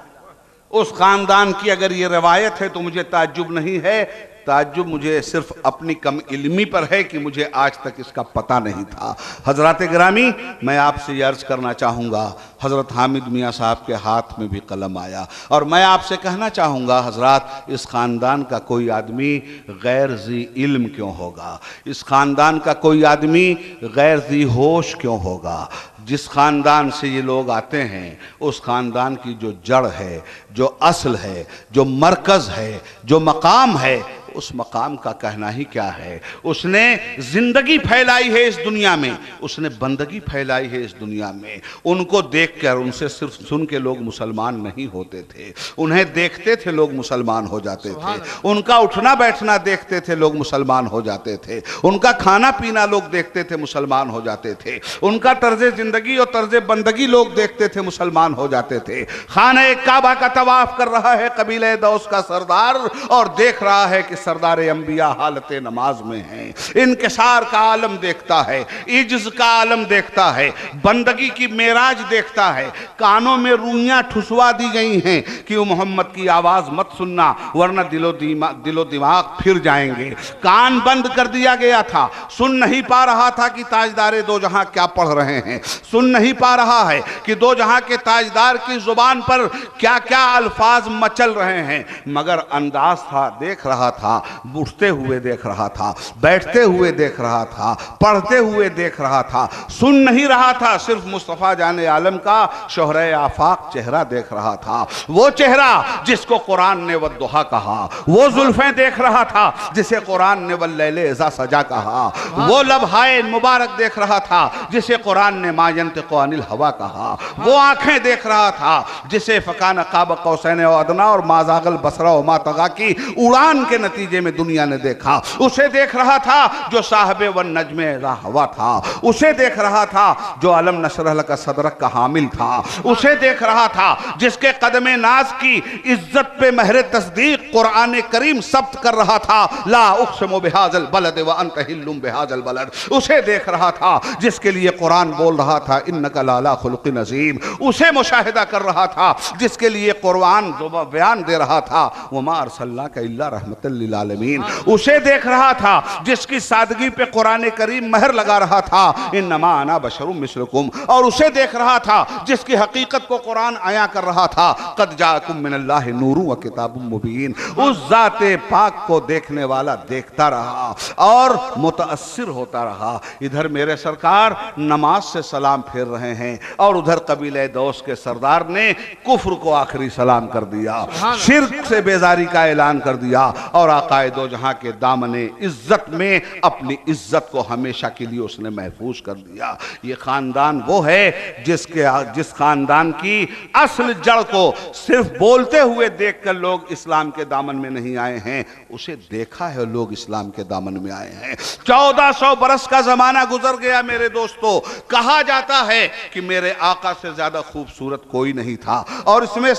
उस खानदान की अगर ये रवायत है तो मुझे ताज्जुब नहीं है। ताज्जुब मुझे सिर्फ अपनी कम इल्मी पर है कि मुझे आज तक इसका पता नहीं था। हजरत गिरामी, मैं आपसे ये अर्ज करना चाहूँगा, हज़रत हामिद मियाँ साहब के हाथ में भी कलम आया और मैं आपसे कहना चाहूँगा हजरात, इस ख़ानदान का कोई आदमी गैर ज़ी इल्म क्यों होगा? इस ख़ानदान का कोई आदमी गैर ज़ी होश क्यों होगा? जिस ख़ानदान से ये लोग आते हैं उस ख़ानदान की जो जड़ है, जो असल है, जो मरकज़ है, जो मकाम है, उस मकाम का कहना ही क्या है। उसने जिंदगी फैलाई है इस दुनिया में, उसने बंदगी फैलाई है इस दुनिया में। उनको देखकर, उनसे सिर्फ सुन के लोग मुसलमान नहीं होते थे, उन्हें देखते थे लोग मुसलमान हो जाते थे। उनका उठना बैठना देखते थे लोग मुसलमान हो जाते थे। उनका खाना पीना लोग देखते थे मुसलमान हो जाते थे। उनका तर्ज जिंदगी जिंदगी और तर्ज बंदगी लोग देखते थे, मुसलमान हो जाते थे। खाने काबा का तवाफ कर रहा है कबीले दौस का सरदार और देख रहा है कि सरदार अंबिया हालत नमाज में हैं। इनकिसार का आलम देखता है, इज्ज का आलम देखता है, बंदगी की मेराज देखता है। कानों में रूइयां ठुसवा दी गई हैं कि मोहम्मद की आवाज मत सुनना वरना दिलो दिमाग फिर जाएंगे। कान बंद कर दिया गया था, सुन नहीं पा रहा था कि ताजदारे दो जहां क्या पढ़ रहे हैं, सुन नहीं पा रहा है कि दो जहां के ताजदार की जुबान पर क्या क्या अल्फाज मचल रहे हैं। मगर अंदाज था, देख रहा था, उठते हुए देख रहा था, बैठते हुए देख रहा था, पढ़ते हुए देख रहा था, सुन नहीं रहा था, सिर्फ मुस्तफा जाने आलम का शोहरे आफाक चेहरा देख रहा था। वो चेहरा जिसको कुरान ने वद्दुहा कहा, वो जुल्फें देख रहा था जिसे कुरान ने वल्लैले इज़ा सजा कहा, वो लबहाए मुबारक देख रहा था जिसे कुरान ने मा यंतिक़ु अनिल हवा कहा, वो आंखें देख रहा था जिसे फकान क़ाब क़ौसैन व अदना और माज़ागल बसरा व मा तग़ा की उड़ान के नतीजे में दुनिया ने देखा। उसे देख रहा था जो साहिबे वन नज्मे इज़ा हवा था, उसे देख रहा था जो अलम नशरह लका सदरक का हामिल था, उसे देख रहा था जिसके कदमे नाज की इज्जत पे महरे तस्दीक कुरान करीम सब्त कर रहा था, ला उक़्सिमु बिहाज़ल बलद व अंत हिल्लुम बिहाज़ल बलद। उसे देख रहा था जिसके लिए कुरान बोल रहा था इन्नका लाला खुलुक़िन अज़ीम। उसे मुशाहिदा कर रहा था जिसके लिए कुरान बयान दे रहा था वमा अरसलनाका इल्ला रहमतल लिल आलमीन। उसे देख रहा था जिसकी सादगी पे कुरान करीम महर लगा रहा था इन्नमा अना बशरुम मिस्लुकुम। और उसे देख रहा था जिसकी हकीकत को कुरान आया कर रहा था क़द जाअकुम मिनल्लाहि नूरुन व किताबुम मुबीन। उस ज़ाते पाक को देखने वाला देखता रहा और मुतअस्सिर होता रहा। इधर मेरे सरकार नमाज से सलाम फेर रहे हैं और उधर कबीले दौस के सरदार ने कुफ्र को आखिरी सलाम कर दिया, शिर्क से बेजारी का ऐलान कर दिया और आकाए दो जहां के दामने इज्जत में अपनी इज्जत को हमेशा के लिए उसने महफूज कर दिया। ये खानदान वो है जिस खानदान की असल जड़ को सिर्फ बोलते हुए देखकर लोग इस्लाम के दामन में नहीं आए हैं, उसे देखा है लोग इस्लाम के दामन में आए हैं। 1400 बरस का जमाना गुजर गया मेरे दोस्तों। कहा जाता है कि मेरे आका से ज्यादा खूबसूरत कोई नहीं था और इसमें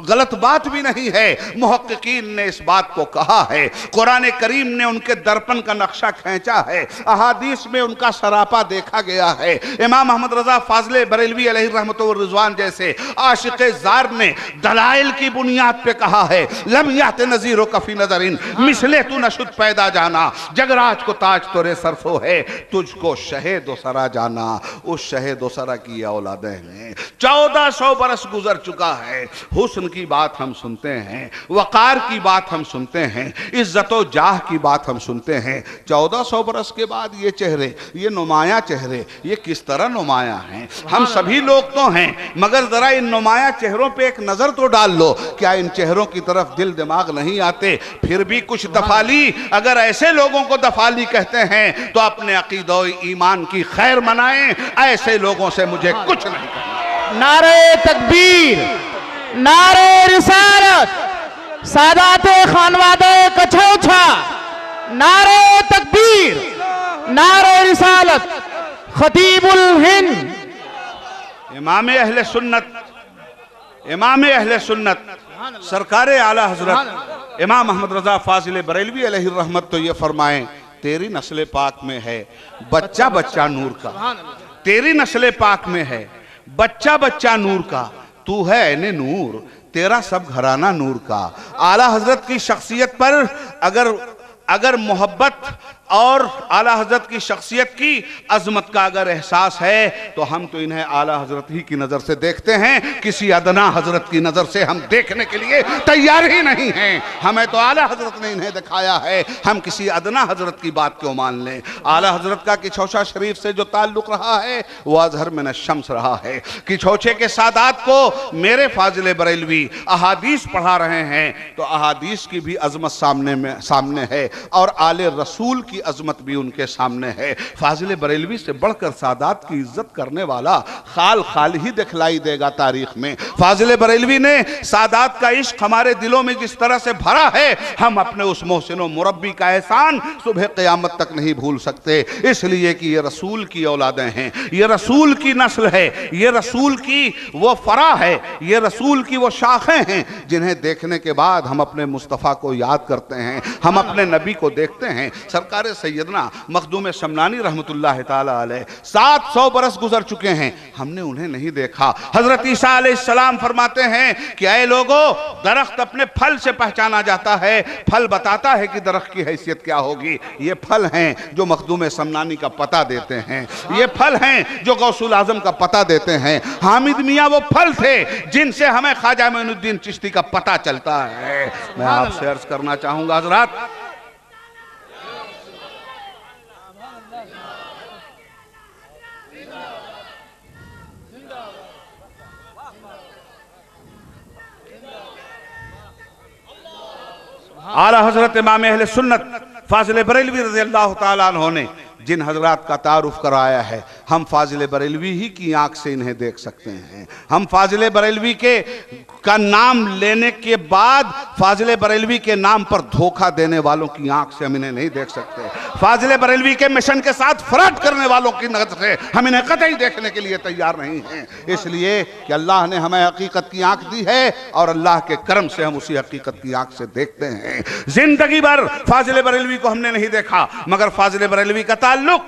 गलत बात भी नहीं है। मुहक्किकीन ने इस बात को कहा है, कुरान करीम ने उनके दर्पण का नक्शा खींचा है, अहादीस में उनका सरापा देखा गया है। इमाम अहमद रजा फाजले बरेलवी अलैहि रहमत व रिजवान जैसे आशिक़े ज़ार ने दलाइल की बुनियाद पे कहा है लम यात नज़ीरो कफी नज़रिन मिसले तू नशुद पैदा जाना, जगराज को ताज तोरे सरसो है तुझको शहे दोसरा जाना। उस शहे दोसरा की औलादें हैं। 1400 बरस गुजर चुका है। हुस्न की बात हम सुनते हैं, वक़ार की बात हम सुनते हैं, इज्जत व जाह की बात हम सुनते हैं। 1400 बरस के बाद ये चेहरे, ये नुमाया चेहरे, ये किस तरह नुमाया हैं? हम सभी लोग तो हैं, मगर जरा इन नुमाया चेहरों पे एक नजर तो डाल लो। क्या इन चेहरों की तरफ दिल दिमाग नहीं आते? फिर भी कुछ दफाली, अगर ऐसे लोगों को दफाली कहते हैं तो अपने अकीदा ईमान की खैर मनाएं। ऐसे लोगों से मुझे कुछ नहीं कहना। नारे तकबीर, नारे रिसालत, सादाते खानवादे कछौछा, नारे तकबीर, नारे रिसालत, खतीबुल हिंद, इमाम अहले सुन्नत, इमाम अहले सुन्नत सरकार आला हजरत इमाम अहमद रजा फाजिल बरेलवी अलैहि रहमत तो ये फरमाएं, तेरी नस्ल पाक में है बच्चा बच्चा नूर का, तेरी नस्ल पाक में है बच्चा बच्चा नूर का, तू है ऐने नूर, तेरा सब घराना नूर का। आला हजरत की शख्सियत पर अगर मोहब्बत और आला हजरत की शख्सियत की अजमत का अगर एहसास है तो हम तो इन्हें आला हजरत ही की नज़र से देखते हैं, किसी अदना हजरत की नज़र से हम देखने के लिए तैयार ही नहीं हैं। हमें तो आला हजरत ने इन्हें दिखाया है, हम किसी अदना हजरत की बात क्यों मान लें। आला हजरत का किछौछा शरीफ से जो ताल्लुक़ रहा है वो अजहर मिन शम्स रहा है। किछौछे के सादात को मेरे फाजिल बरेलवी अहादीस पढ़ा रहे हैं तो अहादीस की भी अजमत सामने है और आले रसूल की अजमत भी उनके सामने है। फाजिल बरेलवी से बढ़कर सादात की इज्जत करने वाला खाल खाल ही दिखलाई देगा तारीख में। फाजिल बरेलवी ने सादात का इश्क हमारे दिलों में जिस तरह से भरा है, हम अपने उस मोहसिन मुरब्बी का एहसान सुबह क़यामत तक नहीं भूल सकते, इसलिए कि ये रसूल की औलादें हैं, ये रसूल की नस्ल है, ये रसूल की वो फरा है, ये रसूल की वो शाखें हैं जिन्हें देखने के बाद हम अपने मुस्तफ़ा को याद करते हैं, हम अपने नबी को देखते हैं। सरकार सैयदना मखदूम शमनानी रहमतुल्लाह ताला अलैह 700 बरस गुजर चुके हैं, हमने उन्हें नहीं देखा। हजरत ईसा अलैहिस्सलाम फरमाते हैं कि ऐ लोगों, दरख्त अपने फल से पहचाना जाता है, फल बताता है कि दरख्त की हैसियत क्या होगी। ये फल हैं जो मखदूम शमनानी का पता देते हैं, ये फल हैं जो गौसुल आजम का पता देते हैं। हामिद मियाँ वो फल थे जिनसे हमें ख्वाजा मोइनुद्दीन चिश्ती का पता चलता है। मैं आपसे अर्ज करना चाहूंगा हजरात, आला हजरत इमाम अहले सुन्नत फाजिल बरेलवी रज़ी अल्लाह ताला अन्हु ने जिन हजरात का तारुफ कराया है, हम फाजिल बरेलवी ही की आंख से इन्हें देख सकते हैं। हम फाजिल बरेलवी का नाम लेने के बाद फाजिल बरेलवी के नाम पर धोखा देने वालों की आंख से हम इन्हें नहीं देख सकते। फाजिल बरेलवी के मिशन के साथ फ्रॉड करने वालों की नजर से हम इन्हें कतई देखने के लिए तैयार नहीं हैं, इसलिए कि अल्लाह ने हमें हकीकत की आंख दी है और अल्लाह के करम से हम उसी हकीकत की आंख से देखते हैं। जिंदगी भर फाजिल बरेलवी को हमने नहीं देखा, मगर फाजिल बरेलवी का ताल्लुक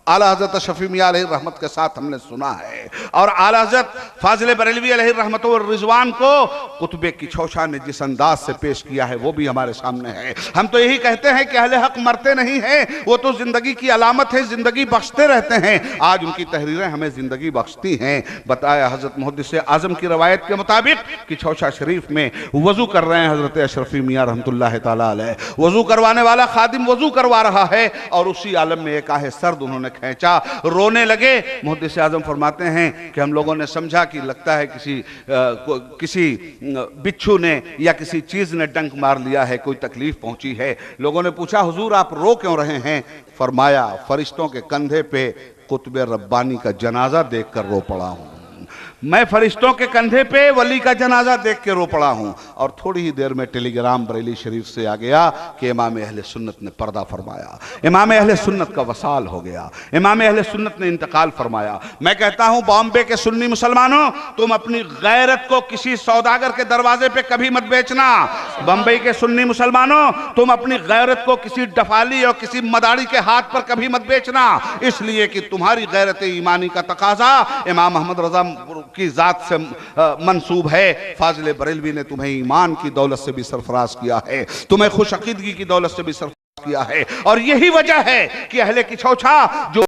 आला हज़रत शफ़ी मियाँ अलैहि रहमत के साथ हमने सुना है, और आला हज़रत फाजिल बरेलवी अलैहि रहमत व रिज़वान को कुतुब किछोशा ने जिस अंदाज से पेश किया है वो भी हमारे सामने है। हम तो यही कहते हैं कि अहले हक मरते नहीं हैं, वो तो जिंदगी की अलामत है, जिंदगी बख्शते रहते हैं। आज उनकी तहरीरें हमें जिंदगी बख्शती हैं। बताया हज़रत मुहद्दिस आज़म की रवायत के मुताबिक किछोशा शरीफ में वज़ू कर रहे हैं हज़रत अशरफी मियाँ रहमतुल्लाह ताला अलैह, वज़ू करवाने वाला खादिम वज़ू करवा रहा है और उसी आलम में एक आहे सर्द उन्होंने खींचा, रोने लगे। मुहद्दिस आज़म फरमाते हैं कि हम लोगों ने समझा कि लगता है किसी बिच्छू ने या किसी चीज ने डंक मार लिया है, कोई तकलीफ पहुंची है। लोगों ने पूछा हुजूर आप रो क्यों रहे हैं? फरमाया फरिश्तों के कंधे पे कुतुब रब्बानी का जनाजा देखकर रो पड़ा हूं। मैं फरिश्तों के कंधे पे वली का जनाजा देख के रो पड़ा हूं। और थोड़ी ही देर में टेलीग्राम बरेली शरीफ से आ गया कि इमाम अहले सुन्नत ने पर्दा फरमाया, इमाम अहले सुन्नत का वसाल हो गया, इमाम अहले सुन्नत ने इंतकाल फरमाया। मैं कहता हूं बॉम्बे के सुन्नी मुसलमानों, तुम अपनी गैरत को किसी सौदागर के दरवाजे पे कभी मत बेचना। बंबई के सुन्नी मुसलमानों, तुम अपनी गैरत को किसी डफाली और किसी मदारी के हाथ पर कभी मत बेचना, इसलिए कि तुम्हारी गैरत ईमानी का तकाजा इमाम अहमद रजा की जात से मंसूब है। फाजिल बरेलवी ने तुम्हें ईमान की दौलत से भी सरफराज किया है, तुम्हें खुश अकीदगी की दौलत से भी सरफराज किया है, और यही वजह है कि अहले किछोछा जो